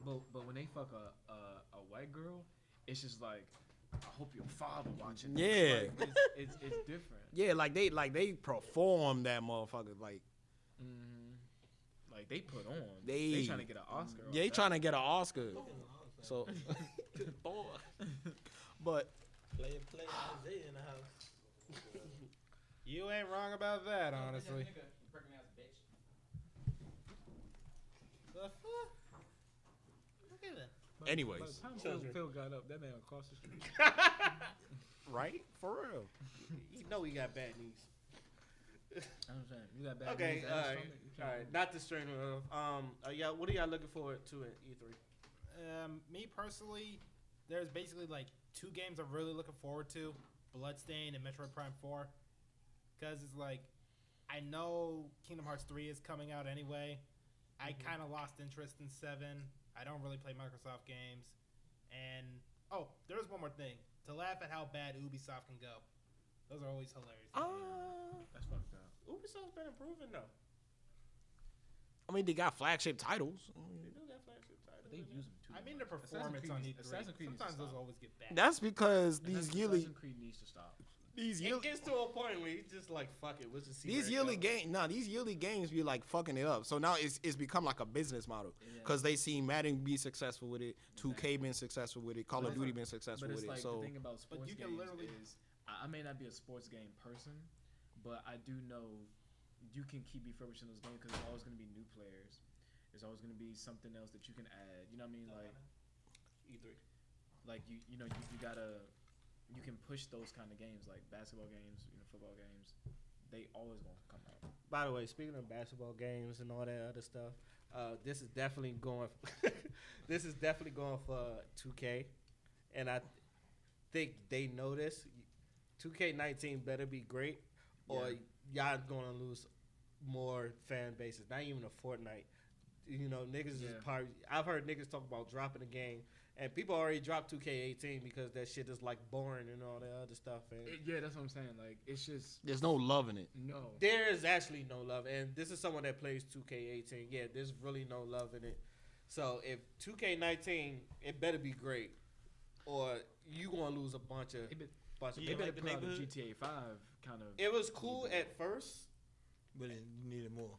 But when they fuck a white girl, it's just like I hope your father watching. Yeah. This. Like, it's different. Yeah, like they perform that motherfucker like. Like they put on. They They trying to get an Oscar. Yeah, they trying to get an Oscar. So, but Play, Isaiah in the house. You ain't wrong about that, honestly. The fuck? Look at that. Anyways. By the time Phil got up, that man across the street. Right? For real. You know he got bad knees. I'm saying, you got bad Okay, knees and all stomach, right. you can't All right, move. not the string of. Yeah, what are y'all looking forward to at E3? Me personally, there's basically like 2 games I'm really looking forward to: Bloodstained and Metroid Prime 4. Because it's like, I know Kingdom Hearts 3 is coming out anyway. I kind of lost interest in 7. I don't really play Microsoft games. And, there was one more thing. To laugh at how bad Ubisoft can go. Those are always hilarious. That's fucked up. Ubisoft's been improving though. I mean, they got flagship titles. They do got flagship titles. But they use them too. I mean, the performance on E3. Assassin's Creed needs to Sometimes those stop. always get bad. That's because these yearly Assassin's Creed needs to stop. It gets to a point where he's just like, fuck it, let's just see. these where it yearly goes. these yearly games be like fucking it up. So now it's become like a business model because they see Madden be successful with it, 2K been successful with it, Call of Duty been successful But with it's like it. So the thing about sports you can games literally- is I may not be a sports game person, but I do know you can keep refurbishing those games because there's always going to be new players. There's always going to be something else that you can add. You know what I mean? Like E3. like you can push those kind of games like basketball games, football games. They always gonna come out. By the way, speaking of basketball games and all that other stuff, this is definitely going. This is definitely going for 2K, and I think they know this. 2K19 better be great, or y'all gonna lose more fan bases. Not even a Fortnite. Niggas is probably. I've heard niggas talk about dropping the game, and people already dropped 2K18 because that shit is like boring and all that other stuff. And That's what I'm saying. Like it's just there's no love in it. no. there is actually no love, and this is someone that plays 2K18. Yeah, there's really no love in it. So if 2K19, it better be great, or you gonna lose a bunch of. They better put out a GTA 5 kind of. It was cool at first. But then you needed more.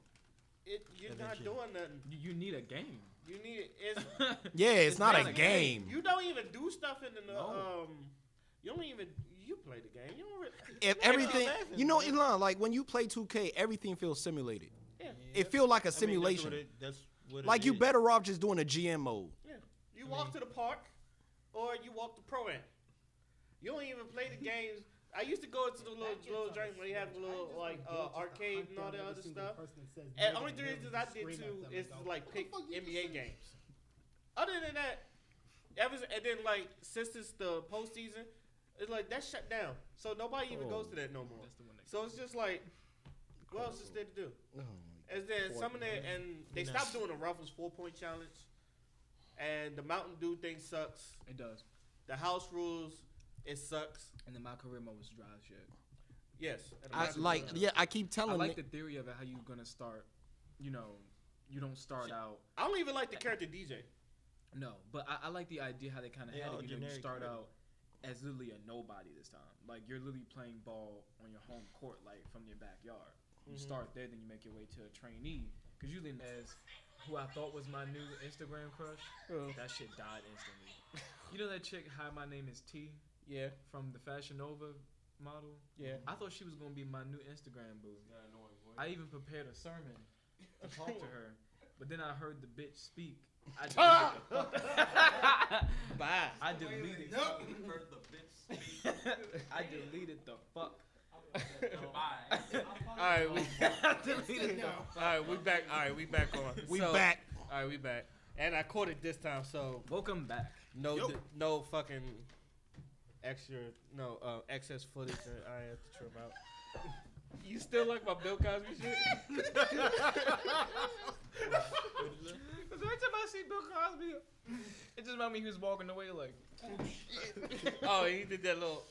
You're not doing nothing. You need a game. You need it's. Yeah, it's not not a a game. You don't even do stuff in the No. You don't even. You play the game. You don't really. If everything, Elon, like when you play 2K, everything feels simulated. Yeah. It feels like a simulation. That's what Like it you is. better off just doing a GM mode. Yeah. You walk to the park, or you walk to Pro-Am. You don't even play the games. I used to go to the little joint where you have a little like arcade and all that other stuff. And only 3 reasons I did too is to like pick NBA games. Other than that, and then like since it's the postseason, it's like that's shut down. So nobody even goes to that no more. That's the one that So it's just like, what else is there to do? And then some of that, and they stopped doing the Ruffles 4-point challenge, and the Mountain Dew thing sucks. it does. The house rules, it sucks. And then my career mode was dry as shit. Yes. and I the like, Mountain Dew. yeah, I keep I telling like you. the theory of it, how you gonna start. You don't start out. I don't even like the character DJ. No, but I like the idea how they kind of They had all it. You generic start already. out as literally a nobody this time. Like you're literally playing ball on your home court, like from your backyard. You start there, then you make your way to a trainee. Because usually as who I thought was my new Instagram crush, that shit died instantly. You know that chick, Hi, My Name is T, Yeah. from the Fashion Nova model? Yeah. I thought she was going to be my new Instagram boo. I even prepared a sermon to talk to her. But then I heard the bitch speak. I deleted the fuck. Bye. I deleted. Nope. You heard the bitch speak. I deleted the fuck. Bye. All right, we back. All right, we back on. We So- back. All right, we back. And I caught it this time, so Welcome back. no fucking excess footage that I have to trim out. You still like my Bill Cosby shit? Cause every time I see Bill Cosby, it just reminds me he was walking away like. Oh, he did that little.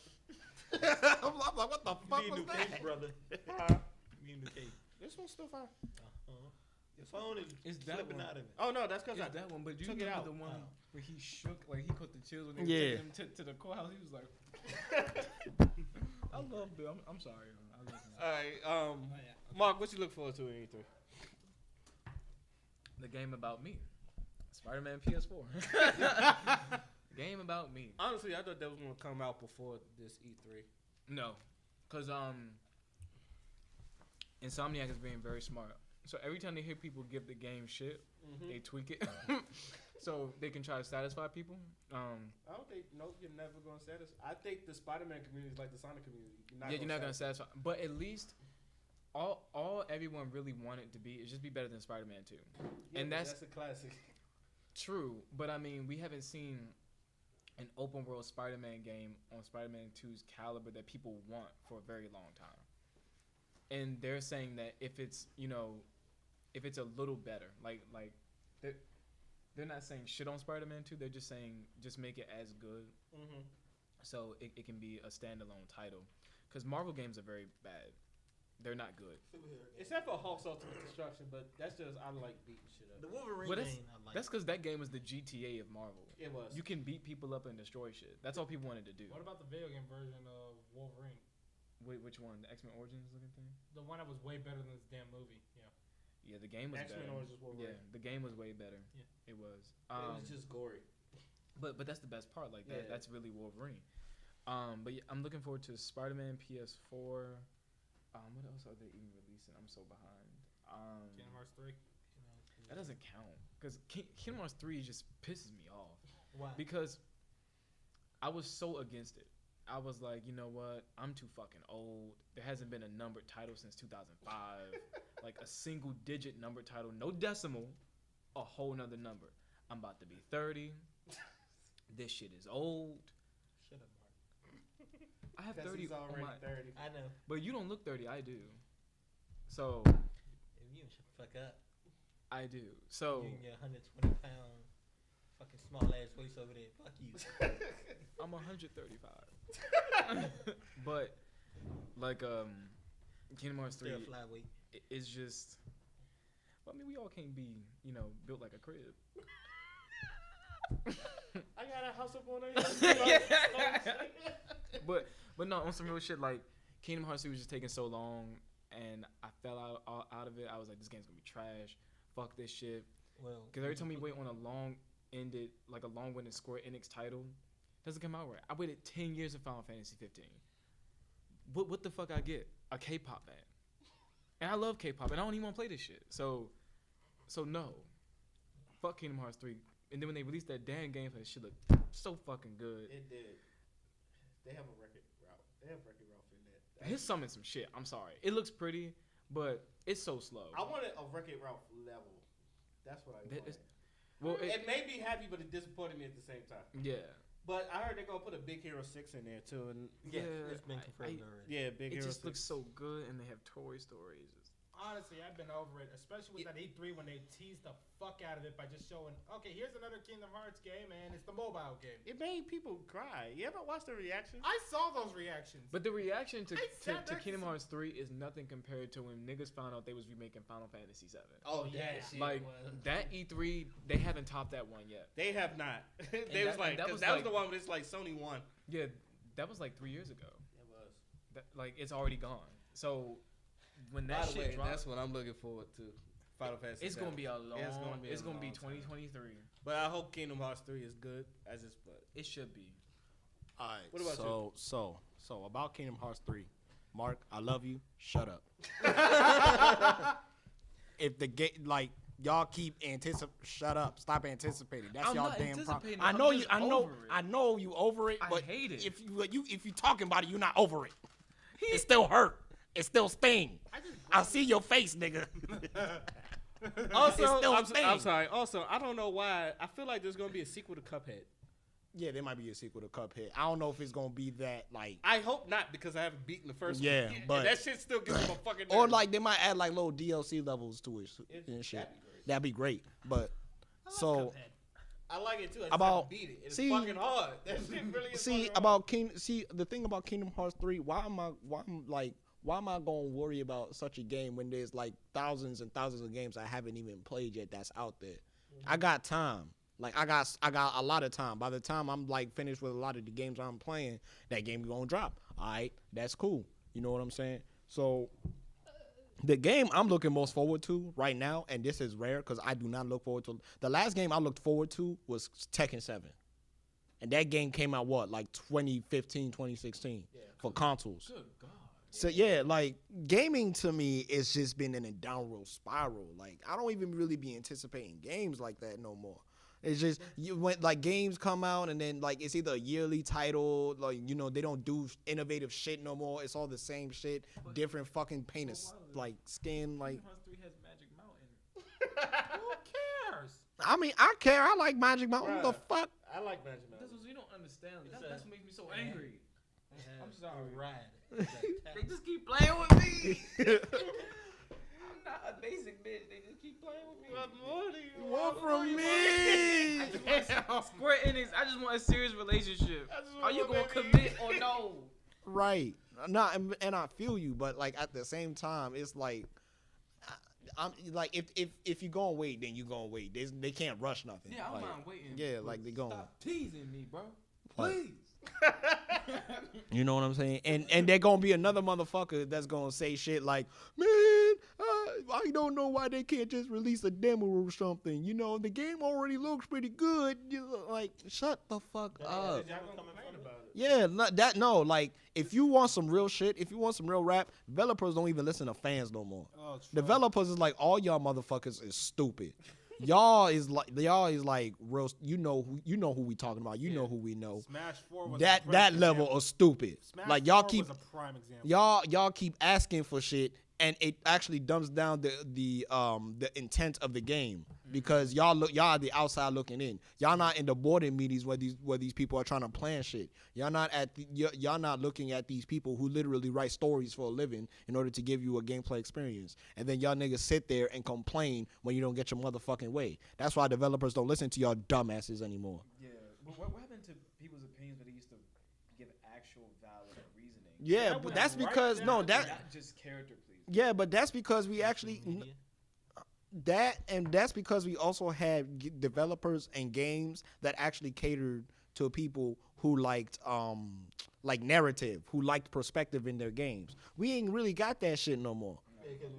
I'm like, what the fuck You was need new that? case, brother. Huh? You need new case. This one's still fine. Your phone is It's that slipping one. out of it. Oh no, that's because It's I. that one, but you took it remember out. the one where he shook, like he caught the chills when they Yeah. were taking him to the courthouse. He was like, I love Bill. I'm sorry. I love him. All right, Mark, what you look forward to in E3? The game about me, Spider-Man PS4. Game about me. Honestly, I thought that was gonna come out before this E3. No, because Insomniac is being very smart. So every time they hear people give the game shit, they tweak it, so they can try to satisfy people. I don't think you're never gonna satisfy. I think the Spider-Man community is like the Sonic community. You're not gonna satisfy. But at least all everyone really wanted to be is just be better than Spider-Man 2. Yeah, And that's a classic. True, but I mean, we haven't seen an open world Spider-Man game on Spider-Man 2's caliber that people want for a very long time. And they're saying that if it's a little better, like they're not saying shit on Spider-Man 2. They're just saying just make it as good, so it can be a standalone title. Because Marvel games are very bad. They're not good. Except for Hulk's Ultimate Destruction, but that's just I like beating shit up. The Wolverine Well, game, I like. That's because that game was the GTA of Marvel. It was. You can beat people up and destroy shit. That's all people wanted to do. What about the video game version of Wolverine? Wait, which one? The X-Men Origins looking thing? The one that was way better than this damn movie. Yeah. Yeah, the game was X-Men better. Origins Wolverine. Yeah, the game was way better. Yeah. It was. It was just gory. But that's the best part. Like Yeah. that's really Wolverine. But yeah, I'm looking forward to Spider-Man PS4. What else are they even releasing? I'm so behind. Kingdom Hearts 3. That doesn't count because Kingdom Hearts 3 just pisses me off. Why? Because I was so against it. I was like, you know what? I'm too fucking old. There hasn't been a numbered title since 2005. Like a single digit numbered title, no decimal, a whole nother number. I'm about to be 30. This shit is old. Shut up, Mark. I have 'Cause 30 he's already on my, 30. I know. but you don't look 30. I do. So If you shut the fuck up. I do. So You and your 120-pound fucking small ass waist over there. Fuck you. I'm 135. But like Kingdom Hearts 3 Still flyweight. is just. Well, I mean, we all can't be built like a crib. I got a house up on there. But no, on some real shit, like Kingdom Hearts 3 was just taking so long, and I fell out of it. I was like, this game's gonna be trash. Fuck this shit. Well, Because every time we wait on a long-winded Square Enix title, it doesn't come out right. I waited 10 years for Final Fantasy 15. What the fuck I get? A K-pop band. And I love K-pop, and I don't even want to play this shit. So no. Fuck Kingdom Hearts 3. And then when they released that damn gameplay, shit looked so fucking good. It did. They have a record route. They have record route in that. His summon some shit. I'm sorry. It looks pretty, but it's so slow. I wanted a record route level. That's what I wanted. Well, It made me happy, but it disappointed me at the same time. yeah. But I heard they're gonna put a Big Hero 6 in there too, and Yeah. it's been confirmed already. yeah, Big It Hero just 6. looks so good, and they have Toy Stories. Honestly, I've been over it, especially with that E3 when they teased the fuck out of it by just showing, okay, here's another Kingdom Hearts game, and it's the mobile game. It made people cry. You ever watch the reactions? I saw those reactions. But the reaction I sat to next Kingdom to- Hearts 3 is nothing compared to when niggas found out they was remaking Final Fantasy 7. Oh yeah. that shit Like was. that E3, they haven't topped that one yet. They have not. They that- was like, and that cause was that was like- the one where it's like Sony won. Yeah, that was like 3 years ago. It was. That, like it's already gone. So when that By the shit way, drops, that's what I'm looking forward to. Final Fantasy. it's gonna be a long. It's gonna be a long 2023. But I hope Kingdom Hearts 3 is good as it's but. It should be. All right. What about you? So about Kingdom Hearts 3, Mark, I love you. Shut up. If the game, like y'all keep shut up. Stop anticipating. That's I'm y'all not damn problem. anticipating. I I'm know you. just I know. over it. I know you over it. I But hate it. If you talking about it, you're not over it. It still hurt. It still sting. I see your face, nigga. Also, It's still I'm sting. sorry. Also, I don't know why. I feel like there's gonna be a sequel to Cuphead. Yeah, there might be a sequel to Cuphead. I don't know if it's gonna be that like. I hope not because I haven't beaten the first Yeah, one. but- that shit still gives me a fucking. Or nerve. like they might add like little DLC levels to it and shit. That'd be great. But so I like it too. I just About- haven't beat it. It's see- fucking hard. That shit really is see fucking about the thing about Kingdom Hearts 3. Why am I gonna worry about such a game when there's like thousands and thousands of games I haven't even played yet that's out there? I got time. Like I got a lot of time. By the time I'm like finished with a lot of the games I'm playing, that game gonna drop. All right, that's cool. You know what I'm saying? So the game I'm looking most forward to right now, and this is rare because I do not look forward to. The last game I looked forward to was Tekken 7. And that game came out like 2015, 2016 for consoles. Good God. So yeah, like gaming to me is just been in a downward spiral. Like I don't even really be anticipating games like that no more. It's just when like games come out and then like it's either a yearly title, like they don't do innovative shit no more. It's all the same shit, different fucking paint like skin. Like Kingdom Hearts 3 has Magic Mountain. Who cares? I mean, I care. I like Magic Mountain. What the fuck? I like Magic Mountain. That's what you don't understand. It's That's what makes me so angry. I'm sorry. Ride. They just keep playing with me. I'm not a basic bitch. They just keep playing with me. What more do you What from me? I just want Square Enix. I just want a serious relationship. Are you gonna baby. commit or no? Right. No, and I feel you, but like at the same time, it's like I'm like if you gonna wait, then you gonna wait. They can't rush nothing. Yeah, I don't Like, mind waiting. yeah, like they going. Stop teasing me, bro. What? Please. You know what I'm saying? And there gonna be another motherfucker that's gonna say shit like, man, I don't know why they can't just release a demo or something. The game already looks pretty good. Like, shut the fuck up. Yeah, like if you want some real shit, if you want some real rap, developers don't even listen to fans no more. Oh, true. Developers is like all y'all motherfuckers is stupid. Y'all is like real. You know who we talking about. You know who we know. Smash 4 was That a prime level example. of stupid. Smash Like y'all 4 keep was a prime example. y'all keep asking for shit, and it actually dumbs down the intent of the game because y'all are the outside looking in. Y'all not in the boarding meetings where these people are trying to plan shit. Y'all not looking at these people who literally write stories for a living in order to give you a gameplay experience. And then y'all niggas sit there and complain when you don't get your motherfucking way. That's why developers don't listen to y'all dumbasses anymore. Yeah, but what happened to people's opinions when they used to give actual valid reasoning? Yeah, That but went that's right because down no, to that Not just character pleasing. yeah, but that's because we actually that's because we also had developers and games that actually catered to people who liked like narrative, who liked perspective in their games. We ain't really got that shit no more. Yeah, because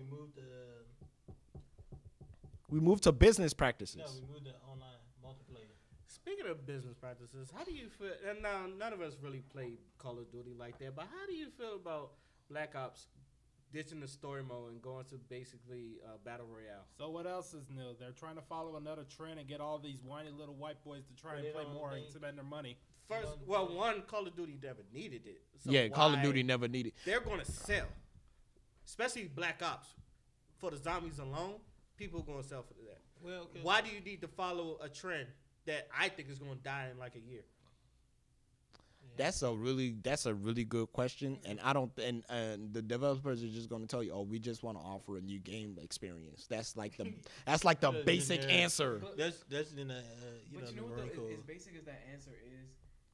We moved to business practices. we moved to online multiplayer. Speaking of business practices, how do you feel? And now none of us really play Call of Duty like that, but how do you feel about Black Ops ditching the story mode and going to basically battle royale? So what else is new? They're trying to follow another trend and get all these whiny little white boys to try But and they play don't more and think- spend their money. First, well, one, Call of Duty never needed it. So Yeah, Call of why- Duty never needed. They're going to sell, especially Black Ops. For the zombies alone, people are going to sell for that. Well, 'cause Why do you need to follow a trend that I think is going to die in like a year? That's a really good question, and I don't and the developers are just going to tell you, oh, we just want to offer a new game experience. That's like the basic Yeah. answer. That's in the But the you know what? Marine Corps. As basic as that answer is,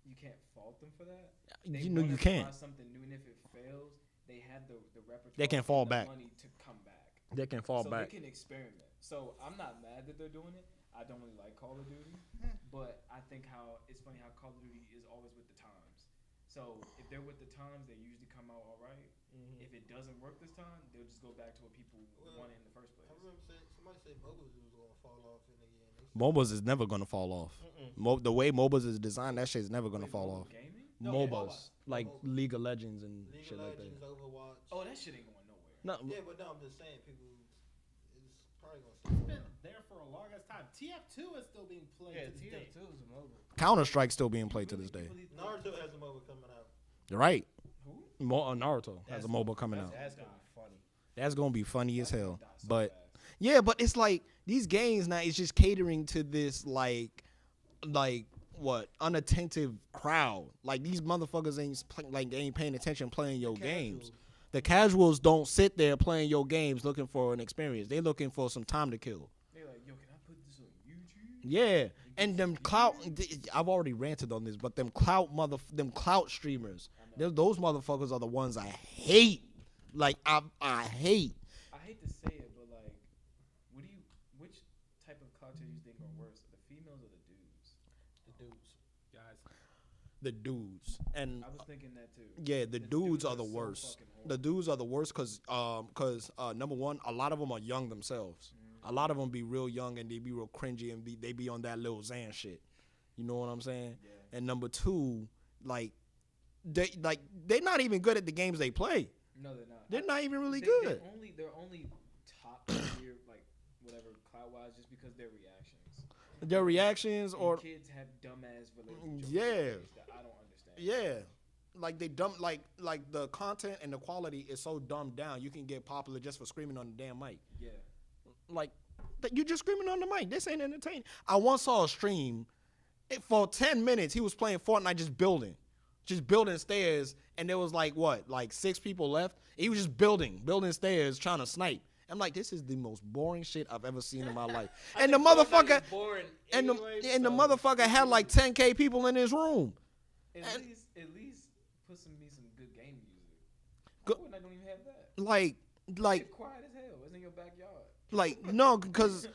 you can't fault them for that. You know you wanna can't. try something new, and if it fails, they have the repertoire. They can and fall the back. Money to come back. They can fall so back. they can experiment. So I'm not mad that they're doing it. I don't really like Call of Duty, but I think how it's funny how Call of Duty is always with the times. So if they're with the times, they usually come out all right. If it doesn't work this time, they'll just go back to what people wanted in the first place. I remember somebody said MOBAs was going to fall off in the end. MOBAs is never going to fall off. The way MOBAs is designed, that shit is never going to fall off. Gaming? No, MOBAs, like MOBAs. League of Legends and League shit of like Legends, that. Overwatch. Oh, that shit ain't going nowhere. No, Yeah, but no, I'm just saying people. It's probably going to. It's been there for a longest time. TF2 is still being played to this day. is a mobile. Counter Strike's still being played to this day. Naruto has a MOBA coming out. You're right. Who? Naruto has a mobile coming out. That's gonna be funny. That's gonna be funny as hell. Die so But fast. yeah, but it's like these games now. It's just catering to this like what unattentive crowd. Like these motherfuckers ain't paying attention playing your games. The casuals don't sit there playing your games looking for an experience. They looking for some time to kill. They're like, yo, can I put this on YouTube? Yeah, and them clout. I've already ranted on this, but them clout streamers. Those motherfuckers are the ones I hate. Like I hate. I hate to say it, but like, which type of clout do you think are worse, the females or the dudes? The dudes. Guys, The dudes and I was thinking that too. yeah, the dudes are the so worst. fucking horrible. The dudes are the worst because number one, a lot of them are young themselves. A lot of them be real young and they be real cringy and they be on that little Xan shit. You know what I'm saying? Yeah. and number two, they're not even good at the games they play. No, they're not. They're not even really They- good. They're only top tier, like whatever cloud wise, just because their reactions. Their reactions And or kids have dumbass related jokes Yeah. that I don't understand. yeah, like they dumb like the content and the quality is so dumbed down. You can get popular just for screaming on the damn mic. Yeah. Like you just screaming on the mic. This ain't entertaining. I once saw a stream. For 10 minutes, he was playing Fortnite, just building stairs, and there was like 6 people left. He was just building stairs, trying to snipe. I'm like, this is the most boring shit I've ever seen in my life. And the motherfucker, and the motherfucker had like 10K people in his room. At least put some good game music. Go- Fortnite don't even have that. Like It's quiet as hell. It's in your backyard. Like no, cause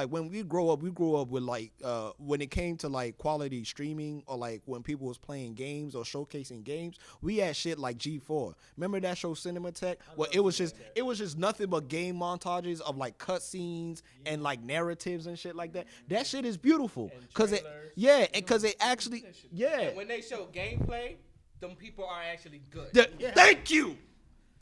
when we grew up with when it came to like quality streaming or like when people was playing games or showcasing games, we had shit like G4. Remember that show Cinematech? Well, it was just nothing but game montages of like cutscenes and like narratives and shit like that. That shit is beautiful, cause it actually And when they show gameplay, them people are actually good. Thank you.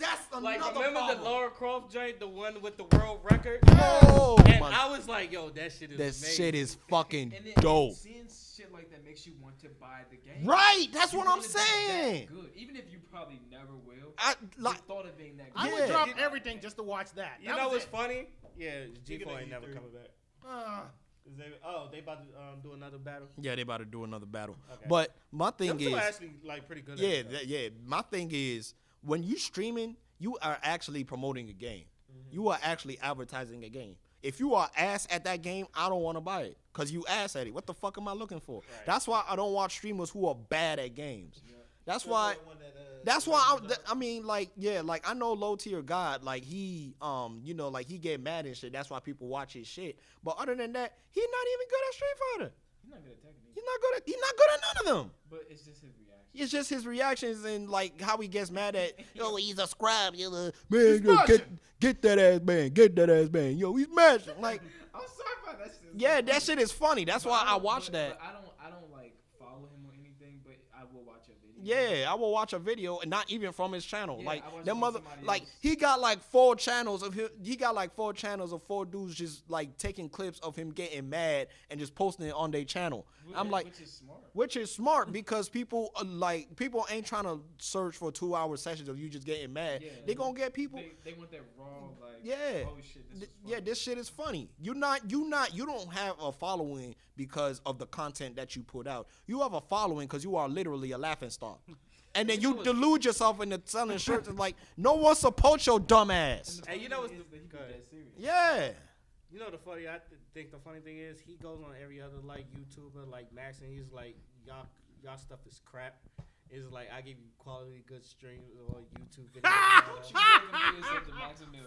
That's another Like, remember problem. the Lara Croft joint, the one with the world record? Oh, and my- I was like, yo, that shit is That amazing. shit is fucking And then dope. seeing shit like that makes you want to buy the game. Right, that's You what I'm want it to be that saying. Good, even if you probably never will. I The like. thought of being that good. I would Yeah. drop everything just to watch that. You That know was what's it. funny? Yeah, Speaking G4 of ain't never E3. coming back. Uh, They about to do another battle. Yeah, they about to do another battle. Okay. But my thing Them two is, are actually like pretty good. yeah, at it, my thing is, when you streaming, you are actually promoting a game. You are actually advertising a game. If you are ass at that game, I don't want to buy it because you ass at it. What the fuck am I looking for? Right. That's why I don't watch streamers who are bad at games. That's That's why. that one that, That's why I mean, like, yeah, like I know low tier God, like he, like he get mad and shit. That's why people watch his shit. But other than that, he's not even good at Street Fighter. He's not good at technique. He's not good at none of them. But it's just his reaction. It's just his reactions and like how he gets mad at, yo, he's a scrub, man, yo, get that ass man, yo, he's mashing. Like, I'm sorry about that shit. yeah, that shit is funny. That's why I watch but that. I don't like follow him or anything, but I will watch a video. Yeah, I will watch a video and not even from his channel. Yeah, Like I watch that it from mother, somebody like else. he got like 4 channels of him. He got like 4 channels of 4 dudes just like taking clips of him getting mad and just posting it on their channel. I'm like, which is smart. because people people ain't trying to search for 2-hour sessions of you just getting mad. Yeah. They gonna get people. They want that raw like. Yeah. Oh shit. This is Yeah, this shit is funny. You don't have a following because of the content that you put out. You have a following because you are literally a laughing stock. And then you delude yourself into selling shirts and like, no one supports your dumb ass. Hey, you know what's is that he go be ahead. that serious. Yeah. You know the funny? I think the funny thing is he goes on every other like YouTuber like Max and he's like y'all stuff is crap. It's like I give you quality good streams or YouTube videos.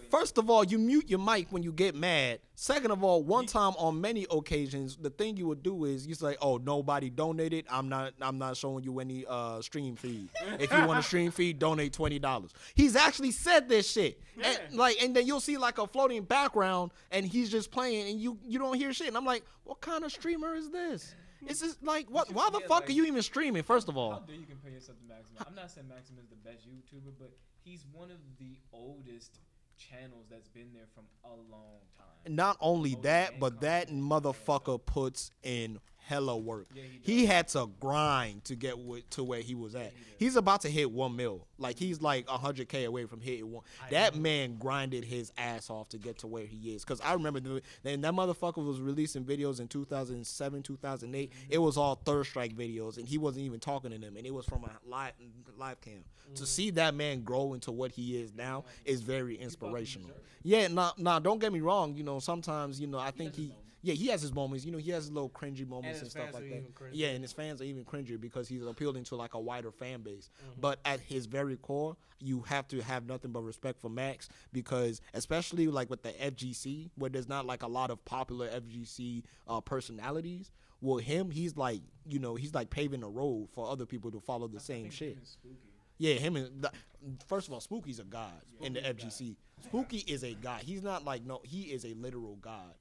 First of all, you mute your mic when you get mad. Second of all, one time on many occasions, the thing you would do is you say, "Oh, nobody donated. I'm not showing you any stream feed. If you want a stream feed, donate $20." He's actually said this shit. Yeah. And then you'll see like a floating background and he's just playing and you don't hear shit. And I'm like, what kind of streamer is this? It's just like, what? Why the fuck are you even streaming? First of How all, dare you compare yourself to Maximum? I'm not saying Maximum is the best YouTuber, but he's one of the oldest channels that's been there from a long time. not only Most that, game but that content. motherfucker puts in hella work. Yeah, He had to grind to get to where he was at. He's about to hit 1 mil. Like he's like 100K away from hitting one. That man grinded his ass off to get to where he is. Cause I remember that motherfucker was releasing videos in 2007, 2008. It was all Third Strike videos, and he wasn't even talking to them, and it was from a live cam. To see that man grow into what he is now is very inspirational. Yeah, nah, don't get me wrong. You know, sometimes I think he has his moments. He has his little cringy moments and his stuff fans like are that. even cringy. Yeah, and his fans are even cringier because he's appealing to like a wider fan base. But at his very core, you have to have nothing but respect for Max because especially like with the FGC, where there's not like a lot of popular FGC personalities. Well, he's like he's like paving the road for other people to follow the same shit. Yeah, first of all, Spooky's a god in the FGC. Spooky is a god. He's not like he is a literal god.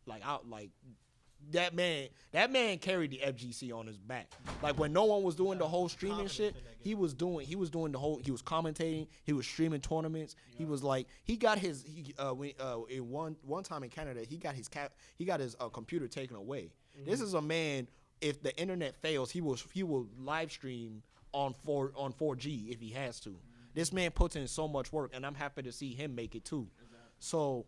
that man carried the FGC on his back. Like when no one was doing the whole streaming shit, he was doing the whole. He was commentating. He was streaming tournaments. He was like he got his in one time in Canada he got his computer taken away. This is a man. If the internet fails, he will live stream on 4G if he has to. This man puts in so much work, and I'm happy to see him make it too. So,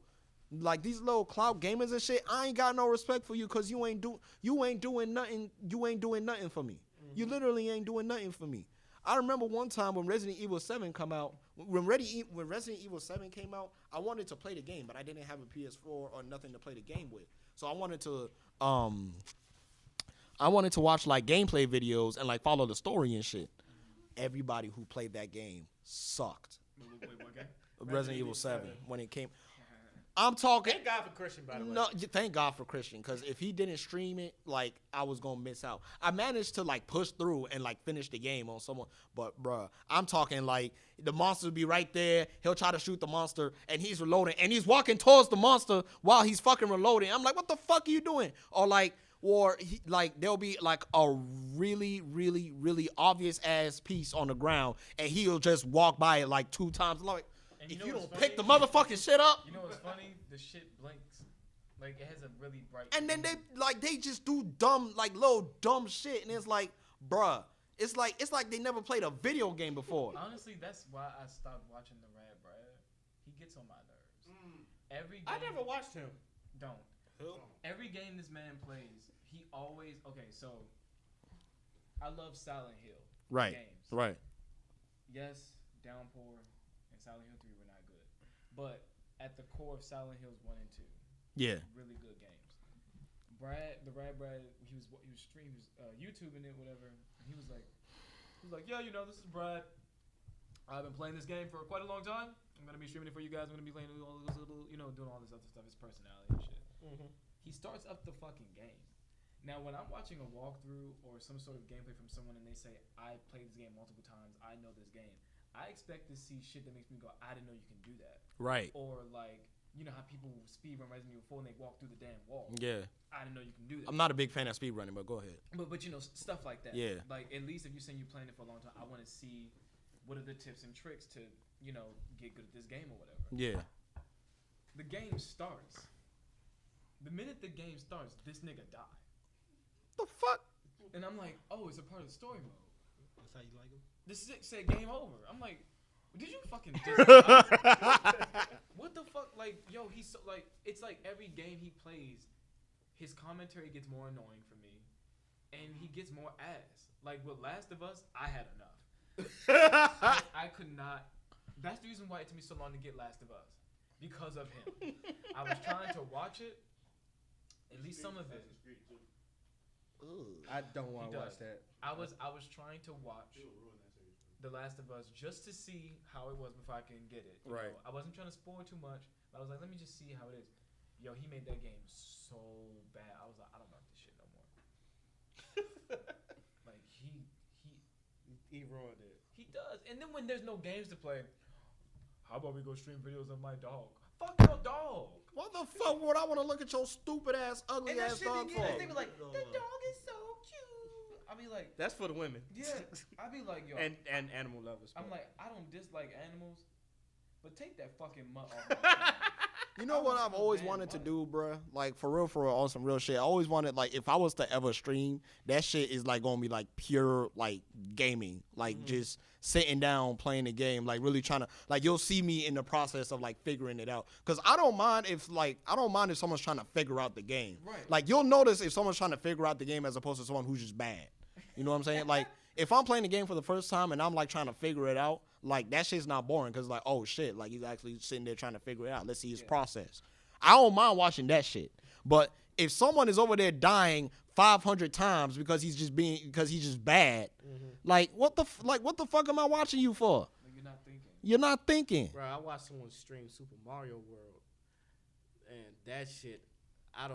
like these little clout gamers and shit, I ain't got no respect for you because you ain't doing nothing. You ain't doing nothing for me. You literally ain't doing nothing for me. I remember one time when Resident Evil 7 come out. When Resident Evil 7 came out, I wanted to play the game, but I didn't have a PS4 or nothing to play the game with. So I wanted to watch like gameplay videos and like follow the story and shit. Everybody who played that game sucked. Wait, what game? Resident Evil 7 when it came. I'm talking. Thank God for Christian, by the way. No, thank God for Christian, because if he didn't stream it, like I was gonna miss out. I managed to like push through and like finish the game on someone, but bruh, I'm talking like the monster will be right there. He'll try to shoot the monster, and he's reloading, and he's walking towards the monster while he's fucking reloading. I'm like, what the fuck are you doing? Or there'll be like a really, really, really obvious ass piece on the ground, and he'll just walk by it like 2 times. Like, And if know you what's don't funny? pick the motherfucking shit up, You know what's funny? The shit blinks. Like it has a really bright. and then they just do dumb, like little dumb shit, and it's like, bruh, it's like they never played a video game before. Honestly, that's why I stopped watching the Rad Brad. He gets on my nerves. Every game, I never watched him. Don't. Every game this man plays, he always So, I love Silent Hill games. Right. Yes, Downpour and Silent Hill 3 were not good, but at the core of Silent Hills 1 and 2, Yeah. really good games. The Rad Brad, he was YouTubing it, whatever, and he was like, yeah, this is Brad. I've been playing this game for quite a long time. I'm gonna be streaming it for you guys. I'm gonna be playing all this little, doing all this other stuff, his personality and shit. He starts up the fucking game. Now, when I'm watching a walkthrough or some sort of gameplay from someone and they say, I played this game multiple times, I know this game, I expect to see shit that makes me go, I didn't know you can do that. Right. Or like, you know how people speedrun Resident Evil 4 and they walk through the damn wall. Yeah. I didn't know you can do that. I'm not a big fan of speedrunning, but go ahead. But stuff like that. Yeah. Like, at least if you're saying you're playing it for a long time, I want to see what are the tips and tricks to, get good at this game or whatever. Yeah. The game starts. The minute the game starts, this nigga died. The fuck? And I'm like, oh, it's a part of the story mode. That's how you like him? This said game over. I'm like, did you fucking just die? What the fuck? Like, yo, he's so, like, it's like every game he plays, his commentary gets more annoying for me, and he gets more ass. Like with Last of Us, I had enough. I could not. That's the reason why it took me so long to get Last of Us, because of him. I was trying to watch it, at least some of it. I don't want He to watch does. that. I was trying to watch The Last of Us just to see how it was before I can get it. You Right. know, I wasn't trying to spoil too much. But I was like, let me just see how it is. Yo, he made that game so bad. I was like, I don't like this shit no more. Like He ruined it. he does. And then when there's no games to play, how about we go stream videos of my dog? Fuck your dog. What the fuck would I want to look at your stupid ass, ugly And that ass shit dog be for? getting, they be like, the dog is so cute. I be like, That's for the women. yeah. I be like, yo. and animal lovers. I'm like, I don't dislike animals, but take that fucking mutt off my face. You know what I've always wanted to do, bruh? Like, for real, on some real shit. I always wanted, like, if I was to ever stream, that shit is, like, going to be, like, pure, like, gaming. Like, just sitting down, playing the game, like, really trying to, like, you'll see me in the process of, like, figuring it out. Because I don't mind if someone's trying to figure out the game. Right. Like, you'll notice if someone's trying to figure out the game as opposed to someone who's just bad. You know what I'm saying? Like, if I'm playing the game for the first time and I'm, like, trying to figure it out, like, that shit's not boring because, like, oh, shit, like, he's actually sitting there trying to figure it out. Let's see his process. I don't mind watching that shit. But if someone is over there dying 500 times because he's just bad, like, what the fuck am I watching you for? Like, you're not thinking. You're not thinking. Bro, I watched someone stream Super Mario World, and that shit, I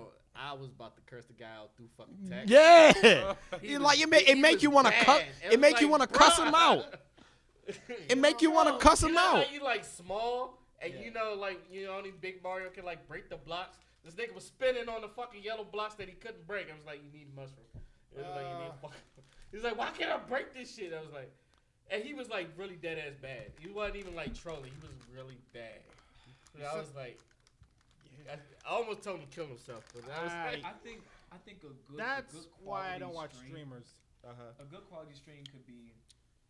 was about to curse the guy out through fucking text. Yeah. He It, was- like, he it make was you want to bad. cut. It was make you like, want to cuss him bruh. out. It make you want to cuss him You know how out. you like small, and Yeah. you know, like, only Big Mario can like break the blocks. This nigga was spinning on the fucking yellow blocks that he couldn't break. I was like, you need mushroom. It was like, you need fucking. He's like, why can't I break this shit? I was like, and he was like really dead ass bad. He wasn't even like trolling. He was really bad. So I was like, I almost told him to kill himself. But I was like, I think a good. That's a good why I don't quality watch stream, streamers. A good quality stream could be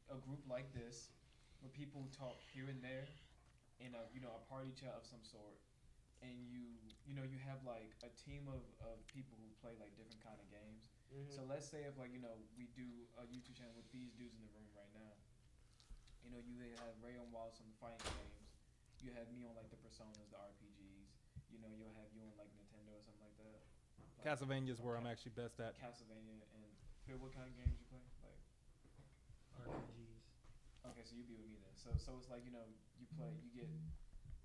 a group like this, where people talk here and there, in a a party chat of some sort, and you have like a team of people who play like different kind of games. Mm-hmm. So let's say if we do a YouTube channel with these dudes in the room right now. You have Ray on Wallace on the fighting games. You have me on like the Personas, the RPGs. You'll have you on like Nintendo or something like that. Like, Castlevania is where I'm actually best at. Castlevania and Phil, what kind of games you play? Like RPGs. okay, so you be with me then. So it's like you get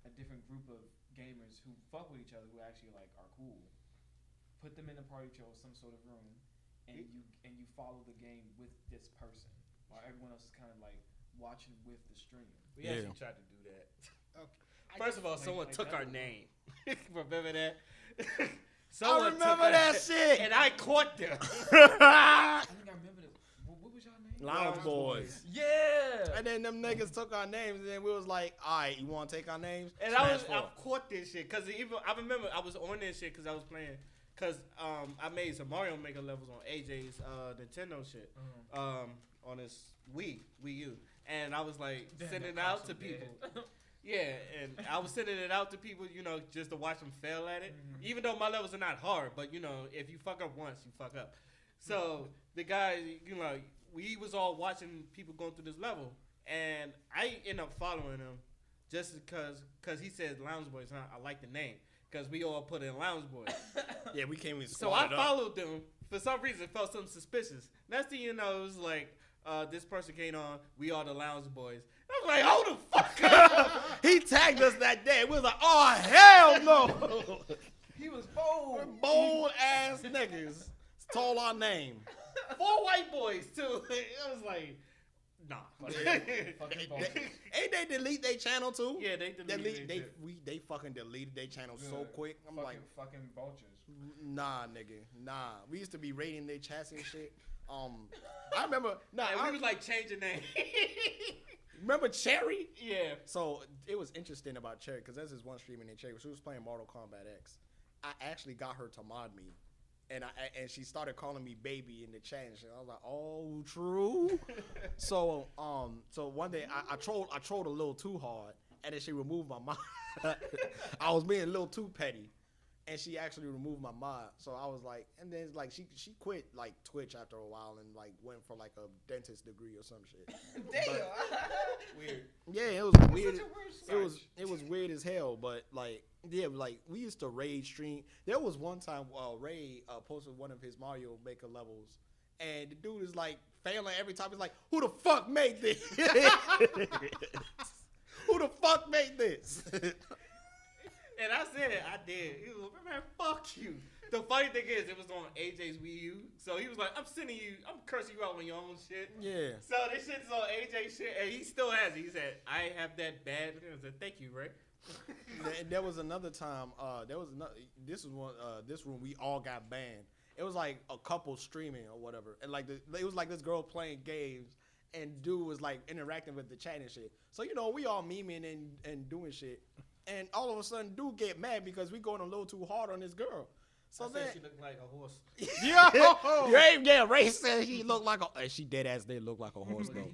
a different group of gamers who fuck with each other who actually like are cool. Put them in a party chat or some sort of room, and you follow the game with this person, while everyone else is kind of like watching with the stream. we actually tried to do that. Okay. First of all, someone like took that our would name. Remember that? I remember that shit. And I caught them. I think I remember this. What was y'all name? Lounge Boys. Yeah. And then them niggas took our names, and then we was like, all right, you want to take our names? And Smash I 4. caught this shit because I remember I was on this shit because I was playing because I made some Mario Maker levels on AJ's Nintendo shit on his Wii U, and I was like sending it out to people. Yeah, and I was sending it out to people, just to watch them fail at it. Mm-hmm. Even though my levels are not hard, but if you fuck up once, you fuck up. So the guy, we was all watching people going through this level, and I end up following him just because he said Lounge Boys. Huh? I like the name because we all put in Lounge Boys. Yeah, we came in. So I followed them. For some reason, it felt something suspicious. Next thing you know, it was like this person came on. We are the Lounge Boys. I was like, hold the fuck up. He tagged us that day. We was like, oh hell no. He was bold. We're bold ass niggas. Stole our name. 4 white boys too. I was like, nah. Fucking bold. Ain't they delete their channel too? Yeah, they deleted They fucking deleted their channel so quick. I'm like, fucking vultures. nah, nigga, nah. We used to be rating their chats and shit. I remember. Nah, we was like changing name. Remember Cherry? Yeah. So it was interesting about Cherry because there's this one streamer named Cherry. She was playing Mortal Kombat X. I actually got her to mod me, and she started calling me baby in the chat. And shit. I was like, oh, true. so one day I trolled a little too hard, and then she removed my mod. I was being a little too petty. And she actually removed my mod, so I was like, and then like she quit like Twitch after a while and like went for like a dentist degree or some shit. Damn. Weird. Yeah, it was weird. It was weird as hell, but like like we used to raid stream. There was one time Ray posted one of his Mario Maker levels, and the dude is like failing every time. He's like, "Who the fuck made this? Who the fuck made this?" And I said it. I did. He was like, man, fuck you. The funny thing is, it was on AJ's Wii U. So he was like, I'm cursing you out on your own shit. Yeah. So this shit's on AJ's shit, and he still has it. He said, I have that bad. I said, thank you, Ray. And there was another time, this room, we all got banned. It was like a couple streaming or whatever. And like, it was like this girl playing games, and dude was like interacting with the chat and shit. So, we all memeing and doing shit. And all of a sudden, dude get mad because we going a little too hard on this girl. So then she looked like a horse. yeah, Ray said she looked like a. She dead ass did look like a horse though.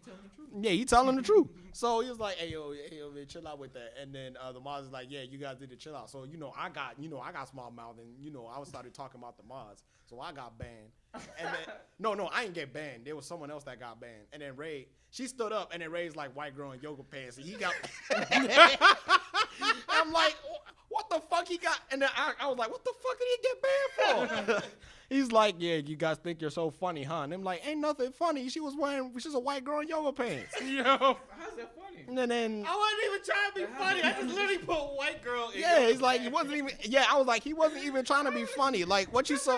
Yeah, he telling the truth. So he was like, "Hey yo, man, chill out with that." And then the mods is like, "Yeah, you guys need to chill out." So I got small mouth, and I started talking about the mods. So I got banned. And then no, I ain't get banned. There was someone else that got banned. And then Ray, she stood up, and then Ray's like white girl in yoga pants, and he got. I'm like, what the fuck he got? And then I was like, what the fuck did he get banned for? He's like, yeah, you guys think you're so funny, huh? And I'm like, ain't nothing funny. She's a white girl in yoga pants. Yo, how's that funny? And then I wasn't even trying to be funny. I just literally put white girl in. Yeah, he's like, he wasn't even. Yeah, I was like, he wasn't even trying to be funny. Like, what you saw.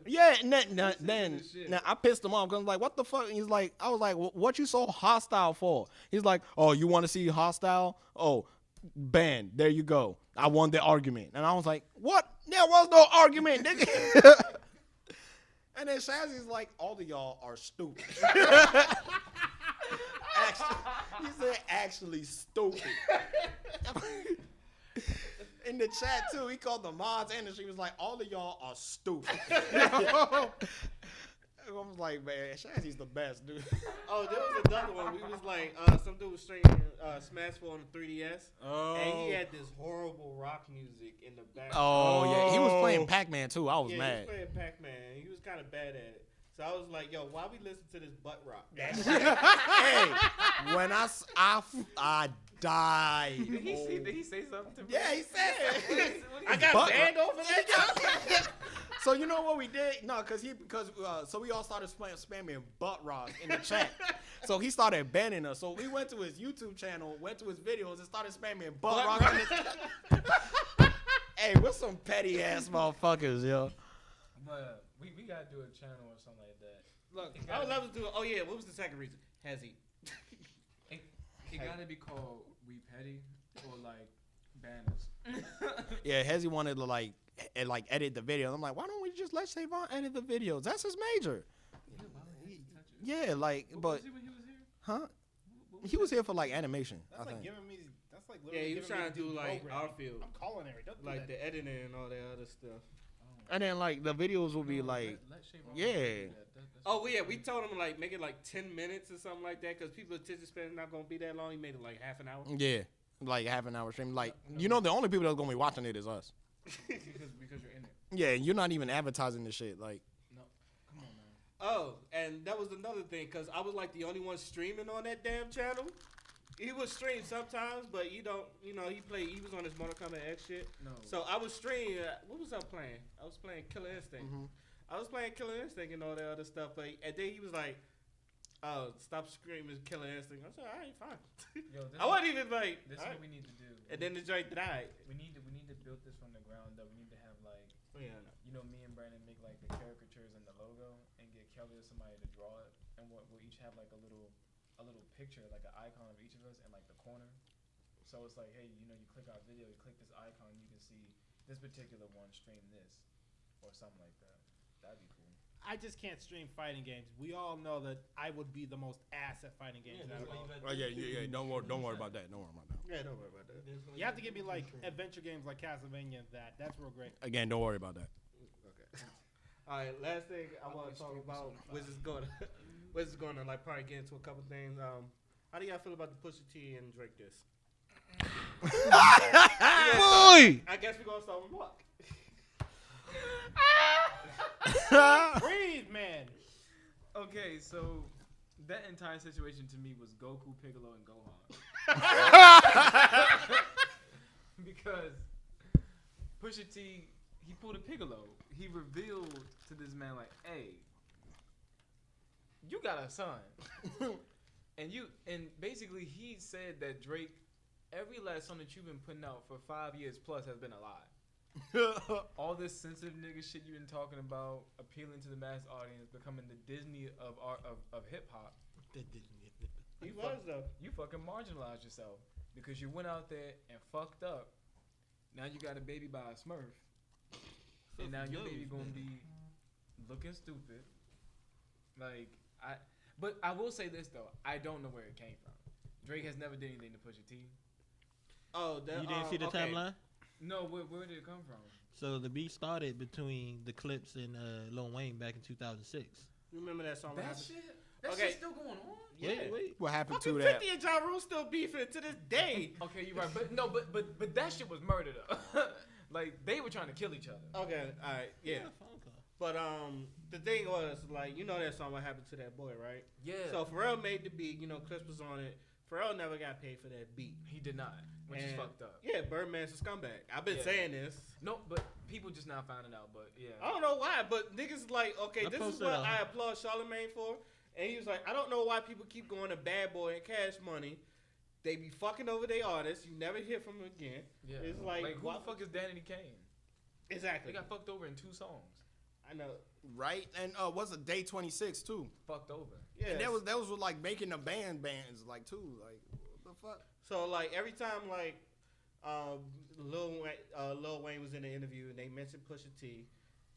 Yeah, and then I pissed him off because I'm like, what the fuck? And I was like, what you so hostile for? He's like, oh, you want to see hostile? Oh, banned. There you go. I won the argument. And I was like, what? There was no argument, nigga. And then Shazzy's like, all of y'all are stupid. Actually, he said, actually stupid. In the chat, too, he called the mods and he was like, all of y'all are stupid. I was like, man, Shazzy's the best, dude. Oh, there was another one. We was like, some dude was streaming Smash 4 on the 3DS. Oh. And he had this horrible rock music in the background. Oh, yeah. He was playing Pac-Man, too. I was He mad. was playing Pac-Man. He was kind of bad at it. So I was like, yo, why we listen to this butt rock? Hey, when I died. Did he say something to me? Yeah, he said it. I got Butt banned over that. So you know what we did? No, so we all started spamming butt rock in the chat. So he started banning us. So we went to his YouTube channel, went to his videos, and started spamming butt rock. In his Hey, we're some petty ass motherfuckers, yo. But we gotta do a channel or something like that. Look, I would love to do it. Oh, yeah. What was the second reason? Has he? It gotta be called We Petty or like Banners. Yeah, Hezzy wanted to like edit the video. I'm like, why don't we just let Savon edit the videos? That's his major. Yeah, like, but Was he when he was here? huh? He was here for like animation. That's I like think. giving me. That's like Yeah, literally. he was giving me trying to do like program. our field. I'm culinary. Don't do Like that. the editing and all that other stuff. And then like the videos will be like, Let Shavon yeah. do that. That's Oh, yeah, we told him like make it like 10 minutes or something like that because people's attention span is not gonna be that long. He made it like half an hour. yeah, like half an hour stream. Like, you know, the only people that's gonna be watching it is us. because you're in it. Yeah, you're not even advertising this shit. Like, No, come on, man. Oh, and that was another thing because I was like the only one streaming on that damn channel. He would stream sometimes, but he was on his Mortal Kombat X shit. No. So I was streaming. What was I playing? I was playing Killer Instinct. I was playing Killer Instinct and all that other stuff. But and then he was like, "Oh, stop screaming Killer Instinct." I said, "All right, fine." Yo, this I wasn't even like. This is all right. what we need to do. And then the joint died. we need to build this from the ground up. We need to have like Yeah, I know. me and Brandon make like the caricatures and the logo, and get Kelly or somebody to draw it, and we'll each have like a little picture, like an icon of each of us, in like the corner. So it's like, hey, you click our video, you click this icon, you can see this particular one stream this, or something like that. That'd be cool. I just can't stream fighting games. We all know that I would be the most ass at fighting games. Yeah, out that's of why all. you got Don't worry about that. Don't worry about that. Yeah, don't worry about that. You have to give me like adventure games like Castlevania. That's real great. Again, don't worry about that. Okay. All right. Last thing I want to talk about, which is going to like probably get into a couple things. How do y'all feel about the Pusha T and Drake diss? Boy! I guess we're gonna start with Mark. Breathe, man. Okay, so that entire situation to me was Goku, Piccolo, and Gohan. Because Pusha T, he pulled a Piccolo. He revealed to this man like, "Hey, you got a son," and basically he said that Drake, every last song that you've been putting out for 5 years plus has been a lie. All this sensitive nigga shit you've been talking about, appealing to the mass audience, becoming the Disney of hip hop. He was though. You fucking marginalized yourself because you went out there and fucked up. Now you got a baby by a Smurf, and now your baby gonna be looking stupid. But I will say this though, I don't know where it came from. Drake has never did anything to Pusha T. Oh, that, You didn't see the okay. timeline? No, where did it come from? So the beef started between the Clips and Lil Wayne back in 2006. You remember that song? That shit? That Okay. shit's still going on? Yeah. Wait. What happened Fucking to that? 50 and Ja Rule still beefing to this day. Okay, you're right. But that shit was murder though. Like they were trying to kill each other. Okay, all right, yeah. But the thing was like, you know that song What Happened to That Boy, right? Yeah. So Pharrell made the beat. You know, Clips was on it. Pharrell never got paid for that beat. He did not, which is And- fucked up. Yeah, Birdman's a scumbag. I've been Yeah. saying this. No, but people just now finding out. But yeah. I don't know why, but niggas like, okay, I this is posted what on- I applaud Charlamagne for. And he was like, I don't know why people keep going to Bad Boy and Cash Money. They be fucking over their artists. You never hear from them again. Yeah. It's like, who why- the fuck is Danny Kane? They Exactly. got fucked over in 2 songs. I know. Right? And what's it, Day 26 too? Fucked over. Yeah. And that was with, like making the bands like too. Like what the fuck? So like every time like Lil Wayne was in the interview and they mentioned Pusha T,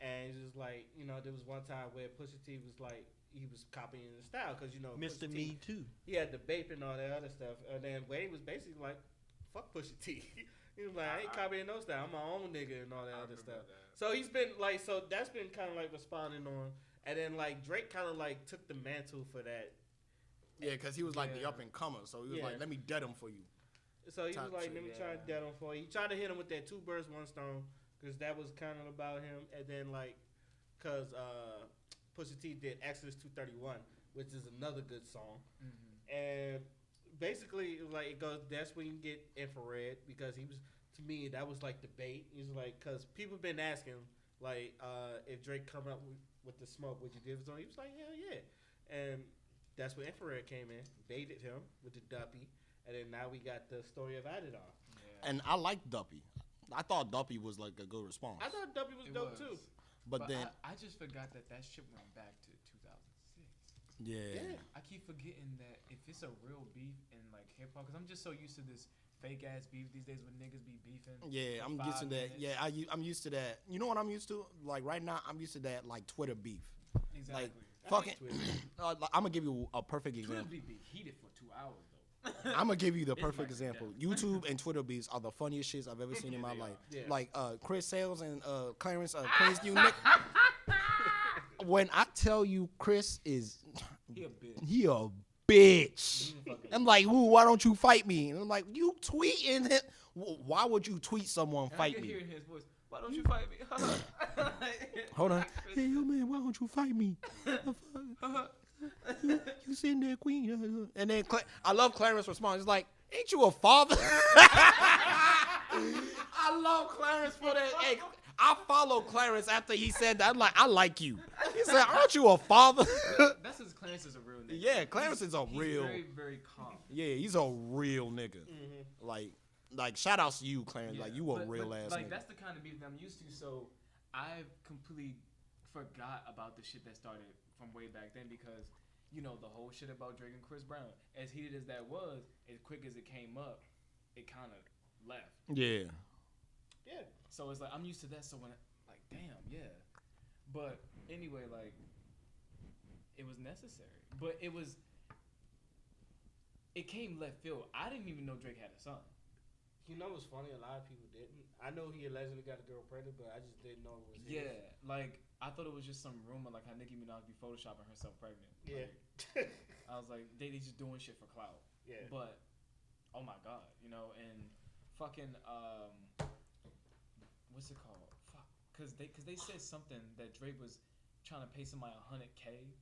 and it's just like there was one time where Pusha T was like he was copying the style because Mr. Pusha T, Me Too. he had the vape and all that other stuff, and then Wayne was basically like, "Fuck Pusha T." He was like, "I ain't copying no style. I'm my own nigga and all that other stuff." So he's been like, that's been kind of like responding on, and then like Drake kind of like took the mantle for that. Yeah, because he was like the up and comer, so he was like, "Let me dead him for you." So he was like, shit, "Let me try to dead him for you." He tried to hit him with that 2 birds, 1 stone, because that was kind of about him. And then like, cause Pusha T did Exodus 231, which is another good song, and basically it was like it goes. That's when you get infrared because he was. To me, that was like the bait. He was like, because people been asking, like, if Drake come up with the smoke, would you give it to him? He was like, hell yeah. And that's when Infrared came in, baited him with the Duppy, and then now we got the story of Adidon. Yeah. And I liked Duppy. I thought Duppy was like a good response. I thought Duppy was dope too. But then I just forgot that shit went back to 2006. Yeah. I keep forgetting that if it's a real beef in like hip hop, because I'm just so used to this fake ass beef these days when niggas be beefing. Yeah, I'm used to that. Yeah, I'm used to that. You know what I'm used to? Like right now, I'm used to that like Twitter beef. Exactly. Like fucking. I'm gonna give you a perfect Twitter example. beef be heated for 2 hours though. I'm gonna give you the It's perfect like example. that. YouTube and Twitter beefs are the funniest shits I've ever seen in my They life. Yeah. Like Chris Sales and Clarence Queens New Nick. When I tell you Chris is, He a bitch. he a bitch. I'm like, ooh, why don't you fight me? And I'm like, you tweeting it? Why would you tweet someone And I fight can me? hear in his voice. Why don't you fight me? Hold on. Hey, yo, man, why don't you fight me? You sitting there, Queen. And then I love Clarence's response. It's like, ain't you a father? I love Clarence for that. Hey, I follow Clarence after he said that. I'm like, I like you. He said, aren't you a father? That's because Clarence is a real nigga. Yeah, Clarence is a He's real. very, very calm. Yeah, he's a real nigga. Like shout outs to you, Clarence. Yeah, Like you a but real ass like nigga. that's the kind of beef that I'm used to. So I completely forgot about the shit that started from way back then because the whole shit about Drake and Chris Brown, as heated as that was, as quick as it came up, it kind of left. Yeah. Yeah. So it's like I'm used to that. So when damn, yeah. But anyway, like it was necessary, but it came left field. I didn't even know Drake had a son. You know what's funny? A lot of people didn't. I know he allegedly got a girl pregnant, but I just didn't know it was his. Yeah, like I thought it was just some rumor, like how Nicki Minaj be photoshopping herself pregnant. Yeah. Like, I was like, they just doing shit for clout. Yeah. But oh my god, and fucking what's it called? Fuck, cause they said something that Drake was trying to pay somebody $100K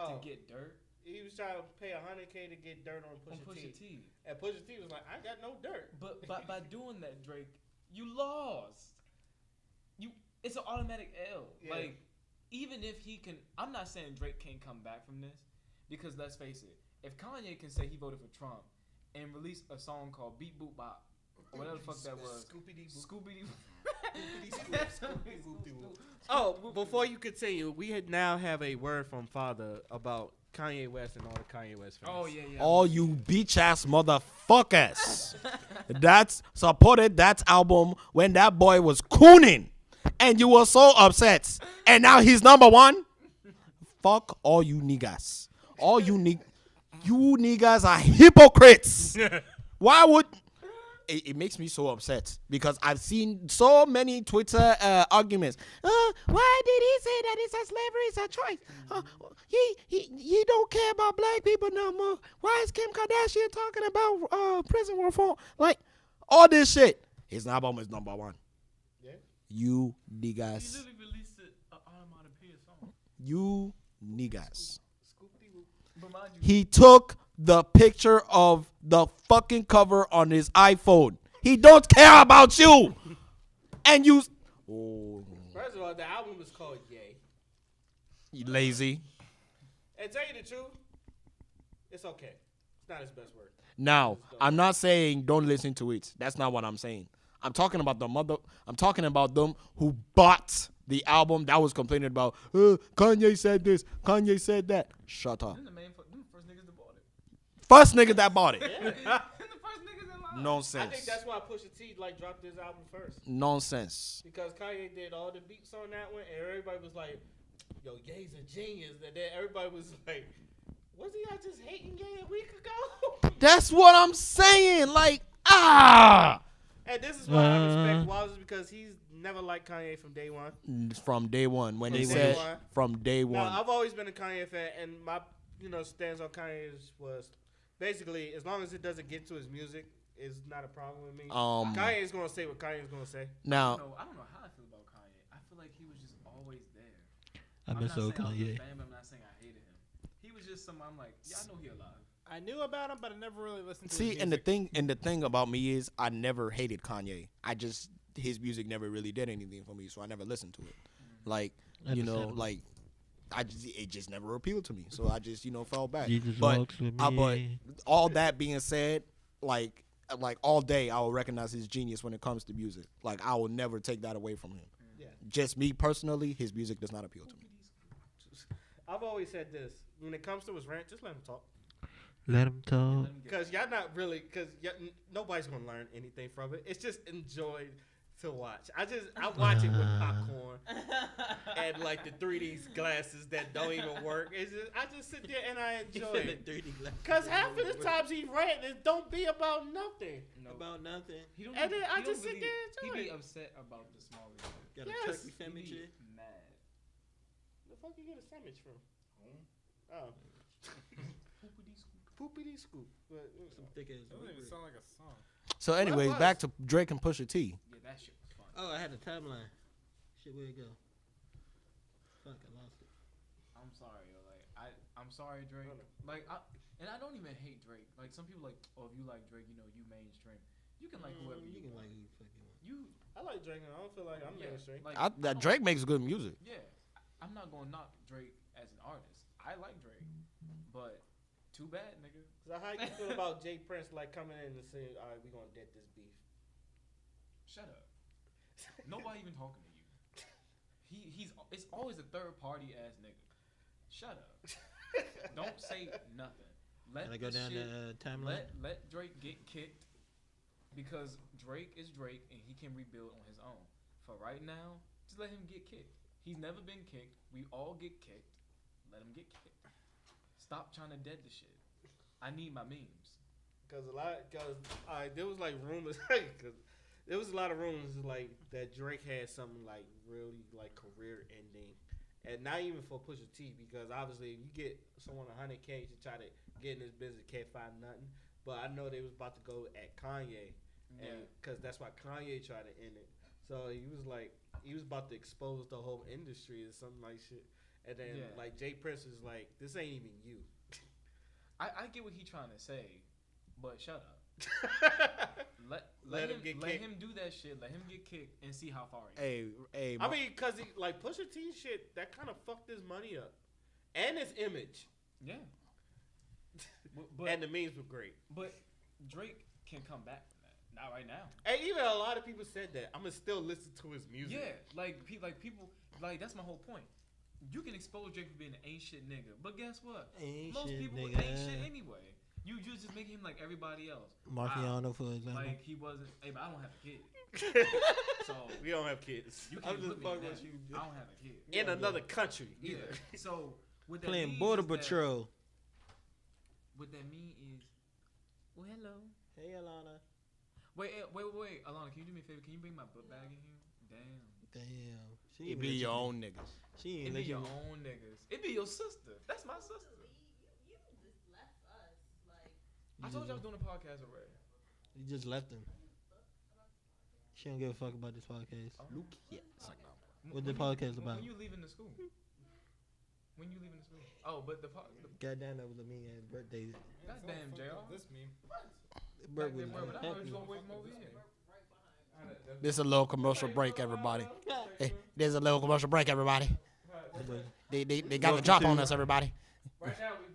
to get dirt. He was trying to pay $100K to get dirt on Pusha T. And Pusha T was like, I got no dirt. But by doing that, Drake, you lost. It's an automatic L. Yeah. Like, even if he can, I'm not saying Drake can't come back from this, because let's face it, if Kanye can say he voted for Trump and release a song called Beat Boop Bop, or whatever the fuck that was, Scooby-Doo. Oh, before you continue, we now have a word from Father about Kanye West and all the Kanye West fans. Oh, yeah. All you bitch ass motherfuckers. That's supported that album when that boy was cooning. And you were so upset. And now he's number one. Fuck all you niggas. All you niggas are hypocrites. Why would... It makes me so upset because I've seen so many Twitter arguments. Why did he say that it's a slavery? It's a choice. He don't care about black people no more. Why is Kim Kardashian talking about prison reform? Like all this shit. His album is number one. Yeah. You niggas. He literally released an onomatopoeia song. You niggas. But mind you, He took the picture of the fucking cover on his iPhone. He don't care about you. And you... Oh, First of all, the album is called Yay. you lazy. And tell you the truth, it's okay. It's not his best work. Now, I'm not saying don't listen to it. That's not what I'm saying. I'm talking about I'm talking about them who bought the album that was complaining about, Kanye said this, Kanye said that. Shut up. them the first niggas that bought it. First nigga that bought it. The first niggas in line Nonsense. I think that's why Pusha T like dropped his album first. Nonsense. Because Kanye did all the beats on that one, and everybody was like, "Yo, Ye's a genius." And then everybody was like, "Wasn't y'all just hating Ye a week ago?" That's what I'm saying. Like, ah. And this is why I respect Wallace, because he's never liked Kanye from day one. From day one, when he Day said one. from day one. Now, I've always been a Kanye fan, and my stance on Kanye was basically, as long as it doesn't get to his music, it's not a problem with me. Kanye's gonna say what Kanye's gonna say. Now, I don't know how I feel about Kanye. I feel like he was just always there. I miss old I was a Kanye. fan, but I'm not saying I hated him. He was just someone I'm like, yeah, I know he alive. I knew about him, but I never really listened to see, his and music. the thing about me is, I never hated Kanye. I just, his music never really did anything for me, so I never listened to it. Like, like, it just never appealed to me, so I just, fell back. Jesus But, walks with but me. all that being said, like all day, I will recognize his genius when it comes to music. Like, I will never take that away from him. Yeah. Just me personally, his music does not appeal to me. I've always said this: when it comes to his rant, just let him talk. Let him talk. Because y'all not really, nobody's gonna learn anything from it. It's just enjoy to watch. I watch it with popcorn and like the 3D glasses that don't even work. I just sit there and I enjoy it. 3D glasses. Because half of the times he rant, it don't be about nothing. No. About nothing. He don't And be- then I he just don't sit there and He be enjoy it. upset about the smaller shit. Got a Yes. turkey He sandwich. be mad. The fuck you get a sandwich from? Home. Oh, Poopity scoop. poopity scoop. But, Some thick ass. It doesn't even sound like a song. So, anyways, was? back to Drake and Pusha T. Yeah, that shit was fun. Oh, I had a timeline. Shit, where'd it go? Fuck, I lost it. I'm sorry, yo. Like I'm sorry, Drake. Like I don't even hate Drake. Like some people like, oh, if you like Drake, you mainstream. You can like whoever You you can want. like who you fucking want. You I like Drake. I don't feel like I'm mainstream. Like That Drake makes good music. Yeah, I'm not gonna knock Drake as an artist. I like Drake, but too bad, nigga. So how you feel about Jay Prince like coming in and saying, all right, we gonna dead this beef? Shut up. Nobody even talking to you. It's always a third party ass nigga. Shut up. Don't say nothing. Let Can I go the down shit- the timeline? Let Drake get kicked because Drake is Drake and he can rebuild on his own. For right now, just let him get kicked. He's never been kicked. We all get kicked. Let him get kicked. Stop trying to dead the shit. I need my memes. Cause there was like rumors, cause there was a lot of rumors like that Drake had something like really like career ending, and not even for Pusha T, because obviously if you get someone $100K to try to get in this business, can't find nothing. But I know they was about to go at Kanye, and cause that's why Kanye tried to end it. So he was about to expose the whole industry or something like shit. And then like Jay Prince is like, this ain't even you. I get what he trying to say, but shut up. Let him get let kicked. him do that shit. Let him get kicked and see how far he goes. Hey, I mean, cause he, like Pusha T shit, that kind of fucked his money up, and his image, Yeah. But and the memes were great. but Drake can come back from that. Not right now. And even a lot of people said that. I'm gonna still listen to his music. Yeah, like people like that's my whole point. You can expose Drake for being an ain't shit nigga, but guess what? Ain't Most shit, people nigga. ain't shit anyway. You just make him like everybody else. Marciano, for example. Like he wasn't. Hey, but I don't have a kid, so We don't have kids. you I'm can't just put me in fucking that. with you. I don't have a kid. In another country. Yeah. Either. So what that Playing means Border is that- Patrol. What that mean is, well, hello. Hey, Alana. Wait, Alana, can you do me a favor? Can you bring my book bag in here? Damn. Damn. She it ain't be let your you- own niggas. She It ain't be let your you. own niggas. It be your sister. That's my sister. You just left us. Like, I told you I was doing a podcast already. You just left them. She don't give a fuck about this podcast. Luke, yeah. What the podcast about? When you leaving the school? When you leaving the school? Oh, but the Goddamn, that was a mean ass birthday. goddamn JR. This meme. Bert was Goddamn, but I heard happy. you gonna wait from over here. This is a little commercial break, everybody. Hey, there's a little commercial break, everybody. They got the drop on us, everybody. Right now we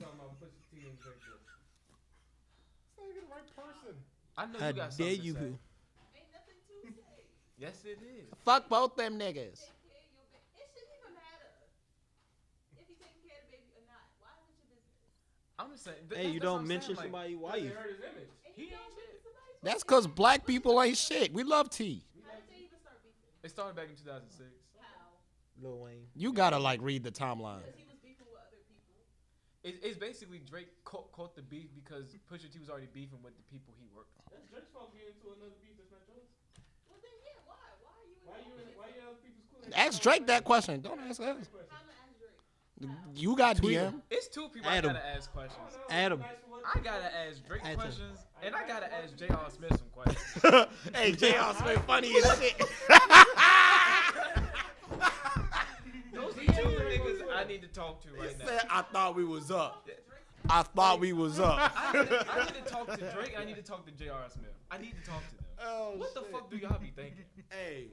talking about Pusha T and Drake. It's not even the right person. I know How you got dare something to you? say. ain't nothing to say. Yes, it is. Fuck both them niggas. Take care of your baby. It shouldn't even matter if he's taking care of the baby or not. Why is it your business? I'm just saying. Hey, you that's what don't I'm mention saying, like, somebody's They wife. hurt his image. And He you ain't don't shit. listen to That's because black people ain't shit. We love T. How did they even start beefing? It started back in 2006. How? Lil Wayne. You gotta like read the timeline. Because he was beefing with other people. It's basically Drake caught the beef because Pusha T was already beefing with the people he worked on. That's Drake's fault getting into another beef that's not yours. Well, then, yeah, why? Why are you in Why you other people's cool? Ask Drake that question. Don't ask us. How am I ask Drake? You got DM. It's two people Adam. I gotta ask questions. Adam. I gotta ask Drake Adam. questions, and I gotta ask J.R. Smith some questions. Hey, J.R. Smith funny as shit. Those are two niggas I need to talk to right now. I thought we was up. I thought we was up. I need to talk to Drake. I need to talk to J.R. Smith. I need to talk to them. Oh, What the fuck do y'all be thinking? Hey,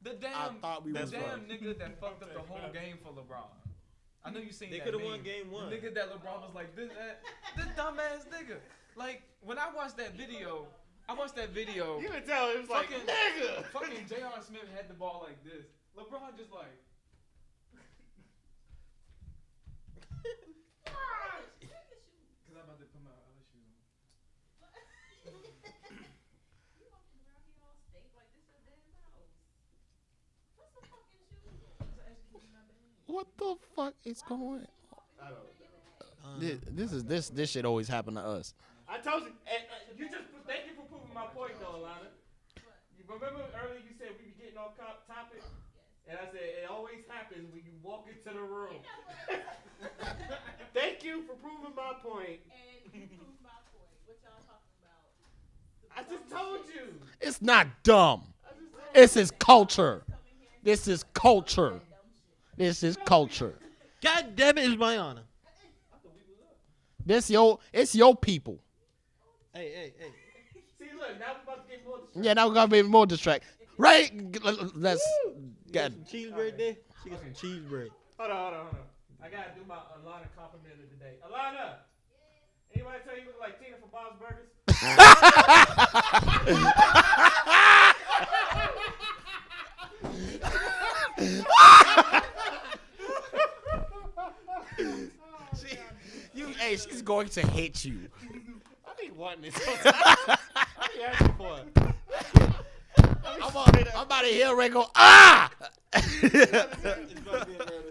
The I thought we the was damn up. nigga that fucked up the whole game for LeBron. I know you seen They that could have meme. won game one. The nigga that LeBron was like, this dumbass nigga. Like, when I watched that video, You can tell it was like, fucking, nigga. fucking J.R. Smith had the ball like this. LeBron just like, because I'm about to put my other shoes on. You walking around here all state like this your damn house. Put some fucking shoes on. what the fuck is going? I don't know. This shit always happen to us. I told you. You just thank you for proving my point, though, Alana. You remember earlier you said we be getting off topic, and I said it always happens when you walk into the room. Thank you for proving my point. And you proved my point. What y'all talking about? I just told you. It's not dumb. This is culture. This is culture. This is culture. God damn it, it's my honor. It's your people. Hey. See, look, now we're about to get more distracted. Yeah, now we're gonna be more distracted. Right? Let's Got God. some cheese bread there? She got some cheese bread. Hold on. I gotta do my Alana compliment of the day. Alana, anybody tell you look like Tina from Bob's Burgers? She's going to hit you. I be wanting this. I be asking for it. I'm about to hear Ray go, ah! All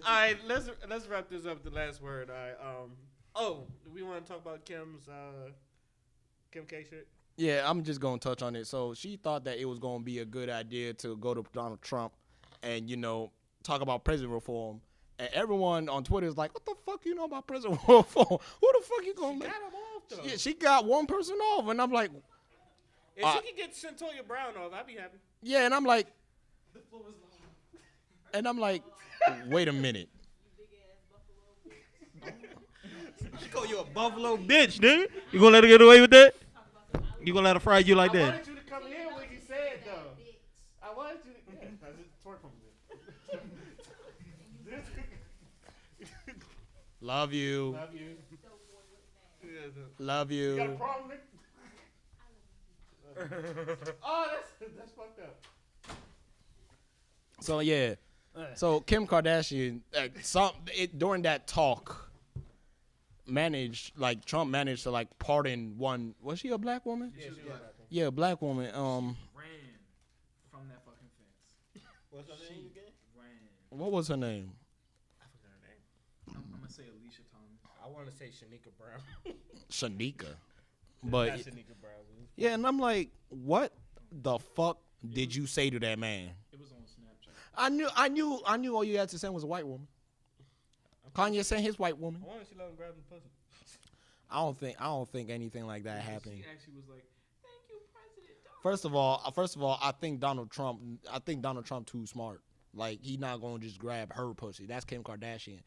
right, let's wrap this up. The last word. All right. We want to talk about Kim K shit. Yeah, I'm just going to touch on it. So she thought that it was going to be a good idea to go to Donald Trump and, talk about president reform. And everyone on Twitter is like, what the fuck you know about president reform? Who the fuck you going to Got him off though. Yeah, she got one person off. And I'm like, If she could get Centolia Brown off, I'd be happy. yeah. And I'm like, The floor is long. wait a minute. She call you a buffalo bitch, nigga. You gonna let her get away with that? You gonna let her fry you like I that? wanted you to come here when you said though. I wanted you to. Yeah, I just twerk from Love you. Love you. Love You got a you. problem, Nick? Oh, that's fucked up. So yeah. So Kim Kardashian, during that talk, Trump managed to pardon one. Was she a black woman? Yeah, Yeah, a black woman. Ran from that fucking fence. What's her name again? Ran. What was her name? I forgot her name. I'm gonna say Alicia Thomas. I want to say Shanika Brown. Shanika. But Not Shanika Brown. yeah, and I'm like, what the fuck did you say to that man? It was on Snapchat. I knew all you had to say was a white woman. Kanye sent his white woman. I want to see love grabbing pussy. I don't think anything like that happened. She actually was like, "Thank you, President." First of all, I think Donald Trump too smart. Like, he not gonna just grab her pussy. That's Kim Kardashian.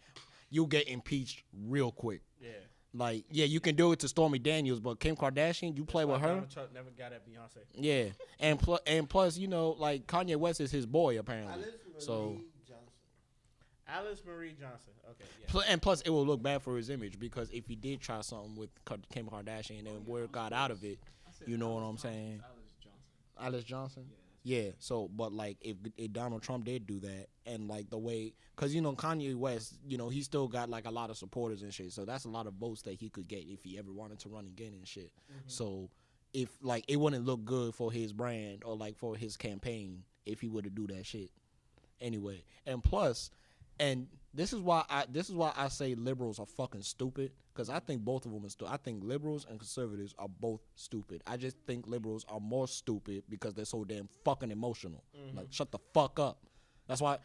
You'll get impeached real quick. Yeah. Like, yeah, you can do it to Stormy Daniels, but Kim Kardashian, you play with her. Donald Trump never got at Beyonce. Yeah, and plus, Kanye West is his boy apparently. So, Alice Marie Johnson. Okay, yeah. and plus, it will look bad for his image because if he did try something with Kim Kardashian and where it got out of it, you know what I'm saying? Alice Johnson. Yeah. So, but if Donald Trump did do that, and the way, because Kanye West, he still got a lot of supporters and shit. So that's a lot of votes that he could get if he ever wanted to run again and shit. Mm-hmm. So, if like it wouldn't look good for his brand or like for his campaign if he were to do that shit. Anyway, and plus, and this is why I say liberals are fucking stupid, because I think both of them are stupid. I think liberals and conservatives are both stupid. I just think liberals are more stupid because they're so damn fucking emotional. Like, shut the fuck up. That's why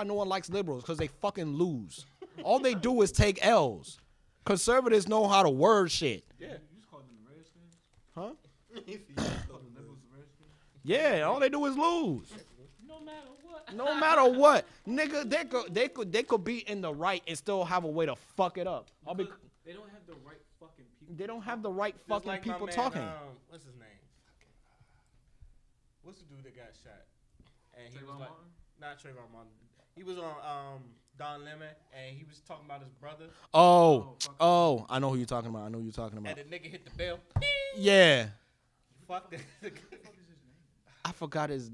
no one likes liberals, because they fucking lose. All they do is take L's. Conservatives know how to word shit. Yeah. You just called them Redskins? Huh? You called them liberals Redskins? Yeah, all they do is lose. No matter what. No matter what, nigga, they could be in the right and still have a way to fuck it up. Because they don't have the right fucking people. They don't have the right Just fucking like my people man, talking. What's his name? What's the dude that got shot? And he was Trayvon like, Martin? not Trayvon Martin. He was on Don Lemon, and he was talking about his brother. Oh, I know who you're talking about. And the nigga hit the bell. Yeah, Fuck the I forgot his.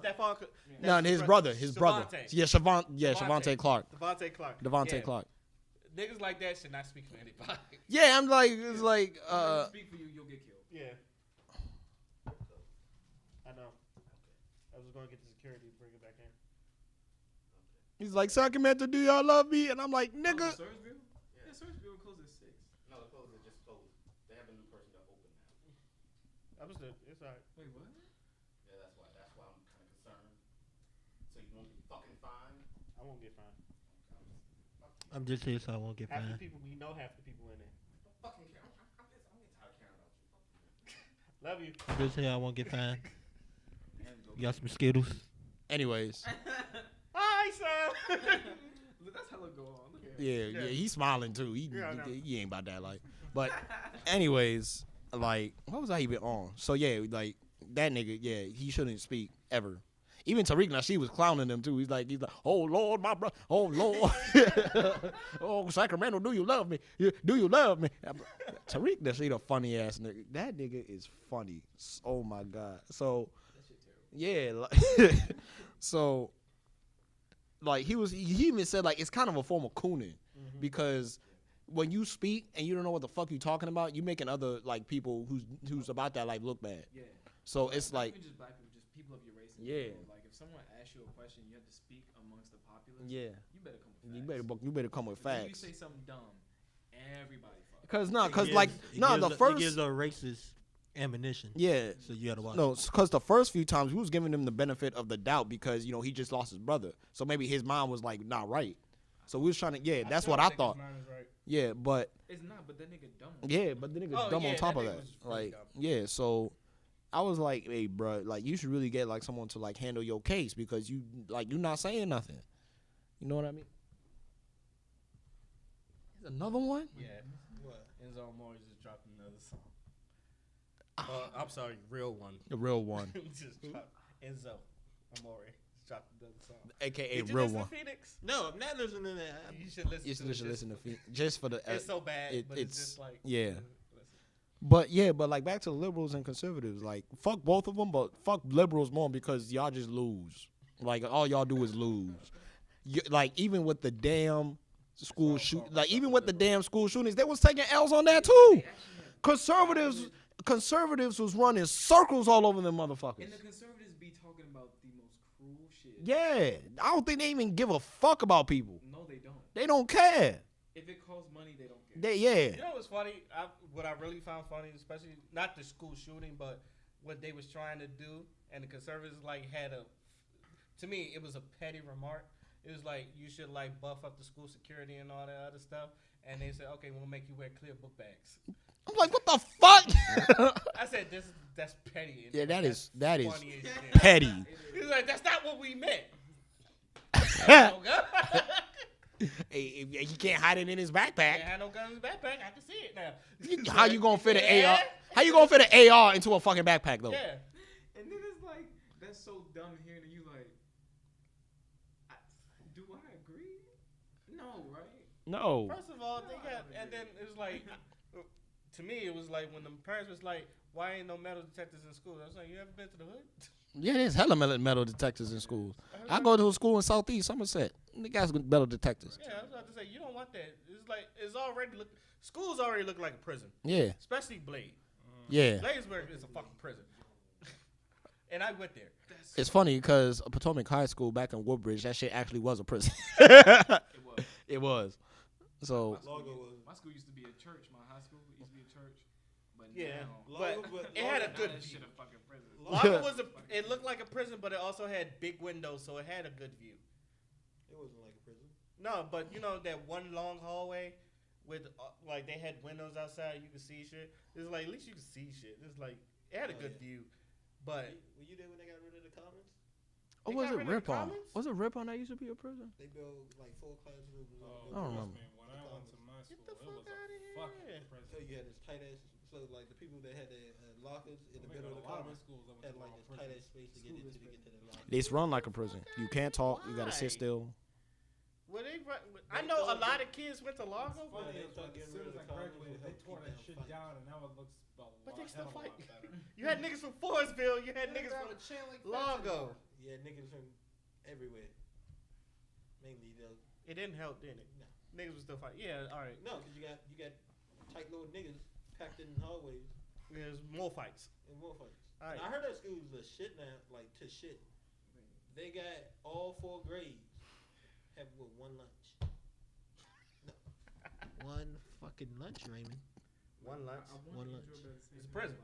Stephon. No, his brother. Shavonte. Yeah, Shavonte Clark. Devontae Clark. Yeah. Niggas like that should not speak for anybody. Yeah, I'm like, it's like, If they speak for you, you'll get killed. Yeah. I know. I was going to get the security to bring it back in. he's like, Sacramento, do y'all love me? And I'm like, nigga. Surgersville? Yeah, Surgersville closed at 6. No, the closed. It just closed. They have a new person that opened now. It's all right. Wait, what? Yeah, that's why. That's why I'm kind of concerned. So you won't be fucking fined. I won't get fined. I'm just here so I won't get Half the fined. people, we know half the people in there. Don't fucking care. I'm getting tired of caring about you. Love you. I'm just here I won't get fined. You got some Skittles? Anyways, Hi, son. Look, that's hella go on. Look at him. yeah, he's smiling too. Yeah, I know. He ain't about that life. But anyways, like, what was I even on? So yeah, like that nigga, yeah, he shouldn't speak ever. Even Tariq Nasheed was clowning him too. He's like, oh Lord, my brother, oh Lord, oh Sacramento, do you love me? Do you love me? Tariq Nasheed a funny ass nigga. That nigga is funny. Oh my god. So yeah, like, so like he even said like it's kind of a form of cooning because when you speak and you don't know what the fuck you talking about, you making other like people who's about that life look bad. Yeah. So it's Not like even just black people, just people of your race. in Yeah. general. Like if someone asks you a question, you have to speak amongst the populace. yeah, You better come with facts. you better come with If you facts. say something dumb, everybody fucks. First it gives a racist ammunition. yeah. So you gotta watch. No, because the first few times we was giving him the benefit of the doubt because he just lost his brother, so maybe his mind was like not right. So we was trying to that's what I thought. Yeah, but It's not, but that nigga dumb. yeah, but the nigga dumb on top of that. Like yeah, so I was like, hey, bro, like you should really get like someone to like handle your case because you not saying nothing. You know what I mean? There's another one. Yeah. What? Enzo Amore just dropped another song. I'm sorry, real one. The real one, Just dropped Enzo Amore just dropped another song. aka Did you real listen one. to Phoenix? No, I'm not listening to that. You should listen. You to should it listen to just for the. It's so bad, but it's just like yeah. listen. But like back to the liberals and conservatives, like fuck both of them, but fuck liberals more because y'all just lose. Like all y'all do is lose. Like even with the damn school shootings, they was taking L's on that too. Conservatives was running circles all over them motherfuckers. And the conservatives be talking about the most cruel shit. Yeah, I don't think they even give a fuck about people. No, they don't. They don't care. If it costs money, they don't care. You know what's funny? What I really found funny, especially not the school shooting, but what they was trying to do, and the conservatives like had to me, it was a petty remark. It was like you should like buff up the school security and all that other stuff, and they said, okay, we'll make you wear clear book bags. I'm like, what the fuck? I said, that's petty. Yeah, that is funny as shit. petty. He's like, that's not what we meant. Hey, he can't hide it in his backpack. He had no gun in his backpack. I can see it now. How you gonna fit an AR? How you gonna fit an AR into a fucking backpack though? Yeah. And then it's like, that's so dumb hearing you like, do I agree? No, right? No. First of all, they got, and then it was like, to me, it was like when the parents was like, why ain't no metal detectors in school? I was like, you ever been to the hood? Yeah, there's hella metal detectors in schools. I go to a school in Southeast Somerset. The guys got metal detectors. Yeah, I was about to say, you don't want that. It's like, schools already look like a prison. Yeah. Especially Blade. Yeah. Ladiesburg is a fucking prison. And I went there. It's funny because Potomac High School back in Woodbridge, that shit actually was a prison. It was. It was. So My school used to be a church. My high school used to be a church. But Yeah, now, but it had a now good that view. shit a fucking prison. Lago was it looked like a prison, but it also had big windows, so it had a good view. It wasn't like a prison. No, but you know that one long hallway with like they had windows outside, you could see shit. It's like at least you could see shit. It's like it had a good view, but Were you there when they got rid of the commons? Oh, They was got it rid of the Rip On? Commons? Was it Rip On that used to be a prison? They built like 4 classrooms. I don't remember. When I went to my Get school, the it was fuck outta a here. fucking So prison. you had this tight ass. So like the people that had their lockers in the I middle of mean, the a lot of my commons schools I went had to like were this all tight prisons. ass space to get into to get to their locker. It's run like a prison. You can't talk. You gotta sit Why? still. were they? I know a lot of kids went to Lago, Funny they is, thought like, as getting soon rid as of I the commons graduated, would they help tore keep that down shit fighting. down, and now it looks but they still hell of a fight. lot better. You had niggas from Forestville. You had niggas from Lago. Yeah, niggas from everywhere. Mainly though. It didn't help, did it? No. Niggas was still fighting. Yeah, all right. No, because you got tight little niggas packed in hallways There's more fights. and more fights. All right. And I heard that school's the shit now, like to shit. They got all 4 grades have one lunch. No. One fucking lunch, Raymond. One lunch. One lunch. It's a prison.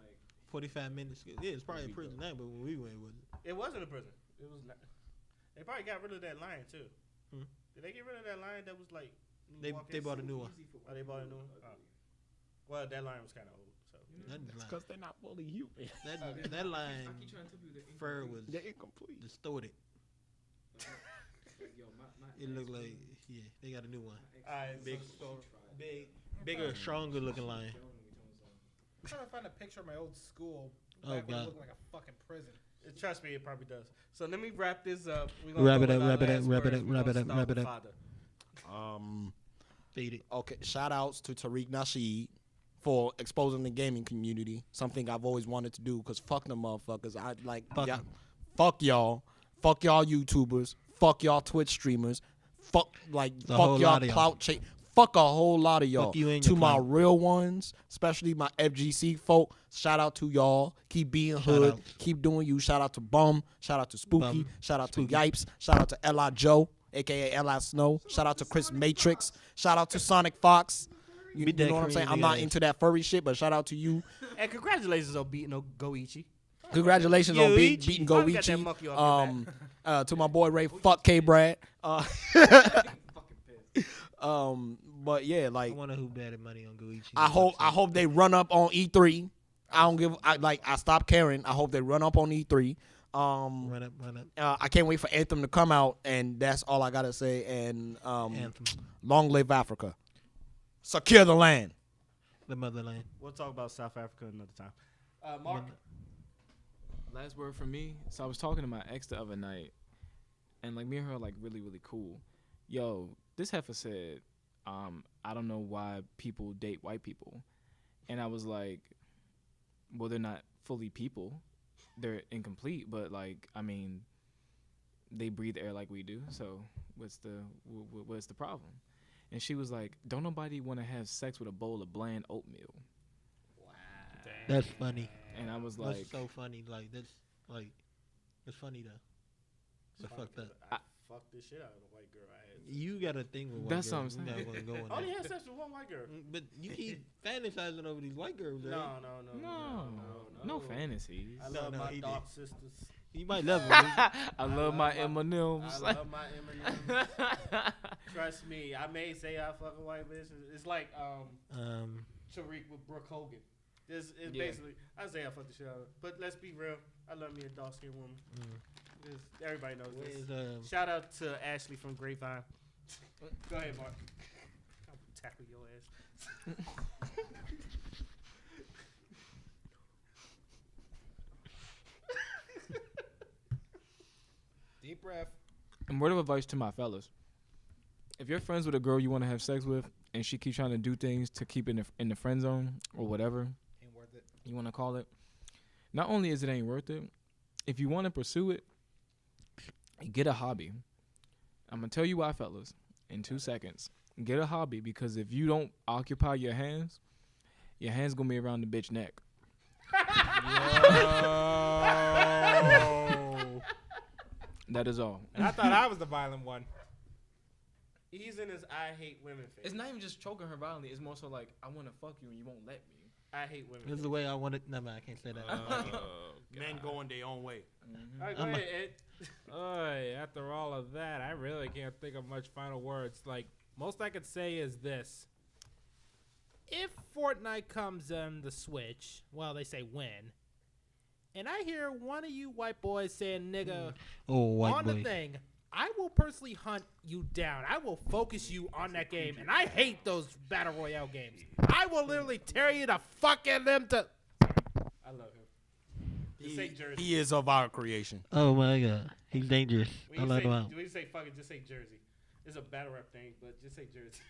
45 minutes. Yeah, it's probably a prison now, but when we went, it wasn't. It wasn't a prison. It was not. They probably got rid of that line too. Hmm. Did they get rid of that line that was like? They bought a new one. Oh, they bought a new one. Oh. Well, that line was kind of old, so. That line, they're not fully human. that line I keep trying to tell people that fur was They're incomplete. distorted. Yo, my It looked like they got a new one. All right, Big, bigger, stronger looking line. I'm trying to find a picture of my old school. Oh, Back when it God. looked like a fucking prison. Trust me, it probably does. So let me wrap this up. We Wrap go it up, with our wrap it up, last wrap it words. up, We wrap gonna it up, start wrap it with up. Father. Fade it. Okay, shout outs to Tariq Nasheed for exposing the gaming community. Something I've always wanted to do because fuck them motherfuckers. I like Fuck y'all. 'em. Fuck y'all. Fuck y'all YouTubers. Fuck y'all Twitch streamers. Fuck The whole fuck y'all lot of y'all. clout chase. Fuck a whole lot of y'all. Fuck you and To your my clout. real ones, especially my FGC folk. Shout out to y'all. Keep being Shout hood. out. Keep doing you. Shout out to Bum. Shout out to Spooky. Bum. Shout out Spooky. to Yipes. Shout out to L.I. Joe, aka L.I. Snow. Shout out to Chris Matrix. Shout out to Sonic Fox. You, Beat you that know what I'm cream saying? I'm nigga not ass. into that furry shit, but shout out to you. And congratulations on beating Goichi. Congratulations on Yoichi. beating Why we got that Goichi. monkey off your To my boy Ray, fuck K Brad. fucking pissed. But yeah, I like wonder who betted money on Guichi. I hope they run up on E3. I don't give. I stopped caring. I hope they run up on E3. Run up. I can't wait for Anthem to come out, and that's all I gotta say. And Anthem, long live Africa. Secure the land. the motherland. We'll talk about South Africa another time. Mark. Last word from me. So I was talking to my ex the other night, and like me and her are like really, really cool. Yo, this heifer said, I don't know why people date white people. And I was like, well, they're not fully people. They're incomplete, but like, I mean, they breathe air like we do. So what's the problem? And she was like, don't nobody want to have sex with a bowl of bland oatmeal. That's funny. And I was like, That's so funny. Like that's funny though. It's fucked up. I fucked the shit out of the white girl I had. You got a thing with white That's what girls. I'm You saying. gotta go on I only that. had sex with one white girl. But you keep fantasizing over these white girls. Right? no fantasies. I love No, my he dark did. sisters. You might love them. I love my I M&Ms. love my M&Ms. Trust me, I may say I fuck a white bitch. It's like Tariq with Brooke Hogan. It's Yeah. basically, I say I fuck the shit out of her. But let's be real. I love me a dark skinned woman. Everybody knows this. Where's Shout out to Ashley from Grapevine. Go ahead, Mark. I'll tackle your ass. Deep breath. And word of advice to my fellas: if you're friends with a girl you want to have sex with, and she keeps trying to do things to keep in the friend zone or whatever Ain't worth it. you want to call it, not only is it ain't worth it, if you want to pursue it, get a hobby. I'm gonna tell you why, fellas, in 2 seconds. Get a hobby, because if you don't occupy your hands gonna be around the bitch neck. Yo. That is all. And I thought I was the violent one. He's in his I hate women phase. It's not even just choking her violently. It's more so like, I want to fuck you and you won't let me. I hate women. This is the way I want it. No, man, I can't say that. Men going their own way. All right, go I'm a- ahead, Ed. After all of that, I really can't think of much final words. Like, most I could say is this. If Fortnite comes on the Switch, well, they say when, and I hear one of you white boys saying nigga Oh, white on boy. the thing, I will personally hunt you down. I will focus you on that game, and I hate those Battle Royale games. I will literally tear you the fuck out of them to... I love him. Just say Jersey. He is of our creation. Oh my God, he's dangerous. I When like him you out. say, when you say fuck it, just say Jersey. It's a battle rap thing, but just say Jersey.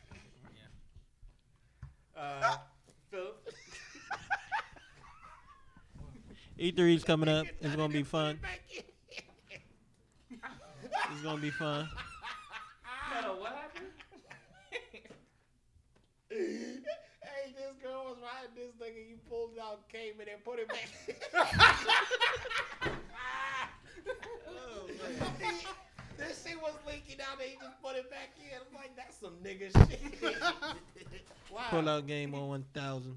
Philip. E3's coming up. It's gonna be fun. It's gonna be fun. What happened? Hey, this girl was riding this nigga. You pulled it out, came in and put it back. This shit was leaking out. They just put it back in. I'm like, that's some nigga shit. Wow. Pull out game on 1000.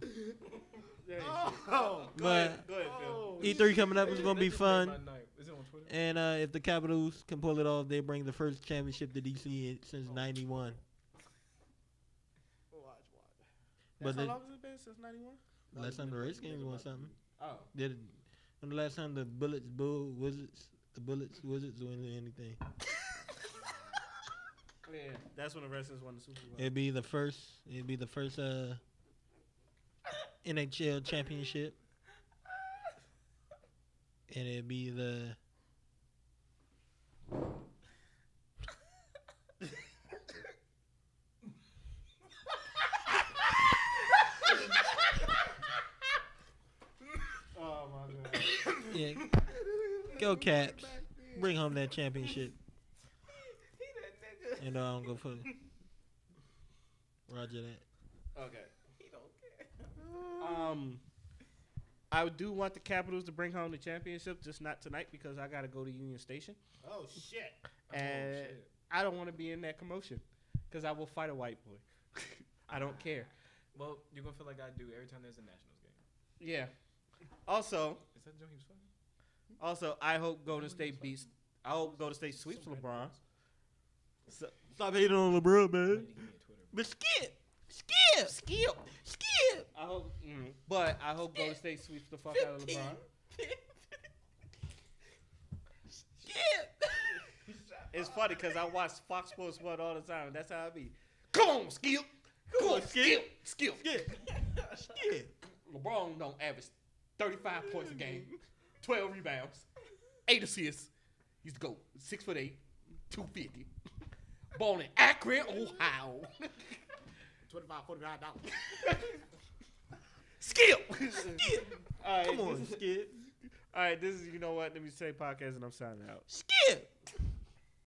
Oh, Go But ahead, Phil. E3 coming up is gonna be fun. Is it on Twitter? And if the Capitals can pull it off, they bring the first championship to DC since '91. But How the long has it been since '91? last time the race games won something. Oh, Did when the last time the Bullets Wizards win anything? yeah. That's when the Redskins won the Super Bowl. It'd be the first. NHL championship, and it'd be the. Oh my God. Yeah, go Caps! Bring home that championship. You know I don't go for Roger that. Okay. I do want the Capitals to bring home the championship, just not tonight because I gotta go to Union Station, Oh, shit. and I don't want to be in that commotion because I will fight a white boy. I don't care. Well, you're going to feel like I do every time there's a Nationals game. Yeah. Also, Is that the joke he was fucking? I hope Golden State beats. I hope Golden State sweeps LeBron. So, Stop hating on LeBron, man. He gave me a Twitter. But skip. I hope, but I hope Golden State sweeps the fuck out of LeBron. It's funny because I watch Fox Sports 1 all the time. And that's how I be. Come on, Skip. Come on, Skip. LeBron don't average 35 points a game, 12 rebounds, 8 assists. He's the GOAT. 6'8", 250. Born in Akron, Ohio. $25, $49. Skip. All right, Come on, this is- skip. All right, this is, you know what? Let me say podcast and I'm signing out. Skip.